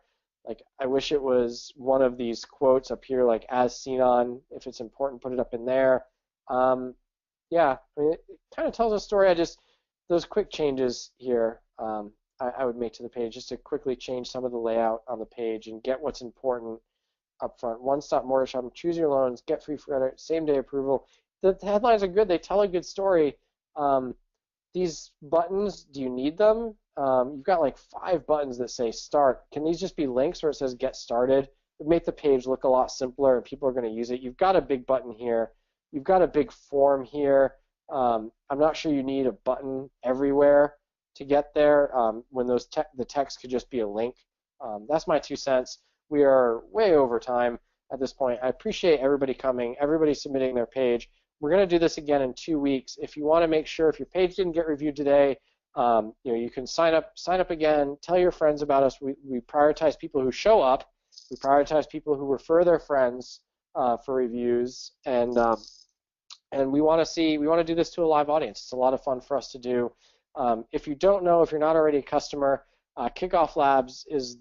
Like I wish it was one of these quotes up here, like as seen on. If it's important, put it up in there. Yeah, I mean, it kind of tells a story. Those quick changes here I would make to the page just to quickly change some of the layout on the page and get what's important up front. One-stop mortgage shop, choose your loans, get free credit, same-day approval. The headlines are good. They tell a good story. These buttons, do you need them? You've got like 5 buttons that say start. Can these just be links where it says get started? It would make the page look a lot simpler and people are going to use it. You've got a big button here. You've got a big form here. I'm not sure you need a button everywhere to get there when the text could just be a link. That's my 2 cents. We are way over time at this point. I appreciate everybody coming, everybody submitting their page. We're going to do this again in 2 weeks. If you want to make sure if your page didn't get reviewed today, you can sign up again. Tell your friends about us. We prioritize people who show up. We prioritize people who refer their friends for reviews, and we want to do this to a live audience. It's a lot of fun for us to do. If you don't know, if you're not already a customer, KickoffLabs is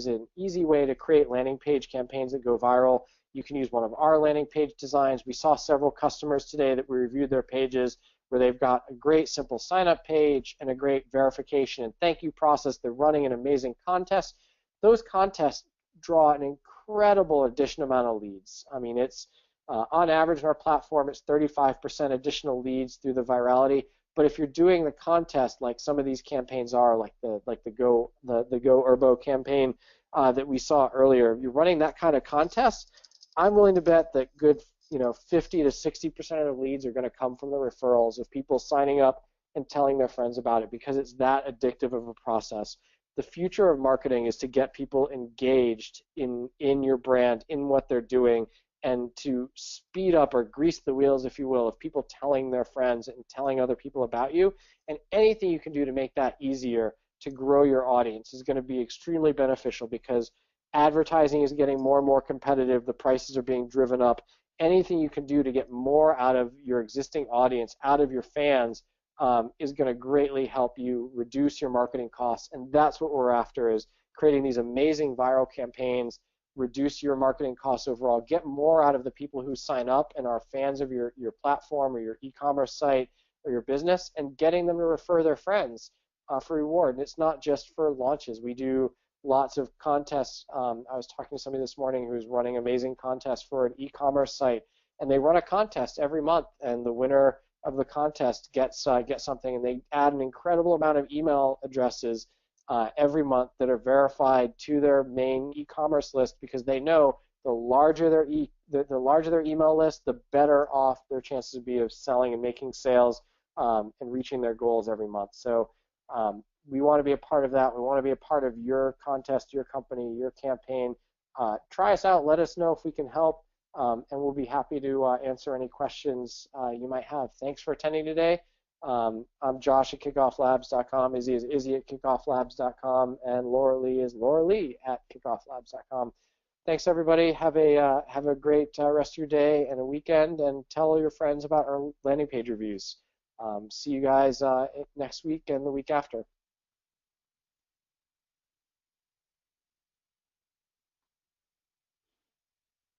an easy way to create landing page campaigns that go viral. You can use one of our landing page designs. We saw several customers today that we reviewed their pages where they've got a great simple sign-up page and a great verification and thank you process. They're running an amazing contest. Those contests draw an incredible additional amount of leads. I mean, it's on average on our platform, it's 35% additional leads through the virality. But if you're doing the contest like some of these campaigns are, like the Go Urbo campaign that we saw earlier, if you're running that kind of contest, I'm willing to bet that good 50 to 60% of the leads are going to come from the referrals of people signing up and telling their friends about it because it's that addictive of a process. The future of marketing is to get people engaged in your brand, in what they're doing, and to speed up or grease the wheels, if you will, of people telling their friends and telling other people about you. And anything you can do to make that easier to grow your audience is going to be extremely beneficial because advertising is getting more and more competitive. The prices are being driven up. Anything you can do to get more out of your existing audience, out of your fans, is going to greatly help you reduce your marketing costs. And that's what we're after, is creating these amazing viral campaigns, reduce your marketing costs overall, get more out of the people who sign up and are fans of your platform or your e-commerce site or your business, and getting them to refer their friends for reward. And it's not just for launches. We do lots of contests. I was talking to somebody this morning who's running amazing contests for an e-commerce site, and they run a contest every month, and the winner of the contest gets something, and they add an incredible amount of email addresses every month that are verified to their main e-commerce list, because they know the larger the larger their email list, the better off their chances would be of selling and making sales and reaching their goals every month. So we want to be a part of that. We want to be a part of your contest, your company, your campaign. Try us out. Let us know if we can help, and we'll be happy to answer any questions you might have. Thanks for attending today. I'm Josh at KickoffLabs.com. Izzy is Izzy at KickoffLabs.com, and Laura Lee is Laura Lee at KickoffLabs.com. Thanks, everybody. Have a great rest of your day and a weekend, and tell all your friends about our landing page reviews. See you guys next week and the week after.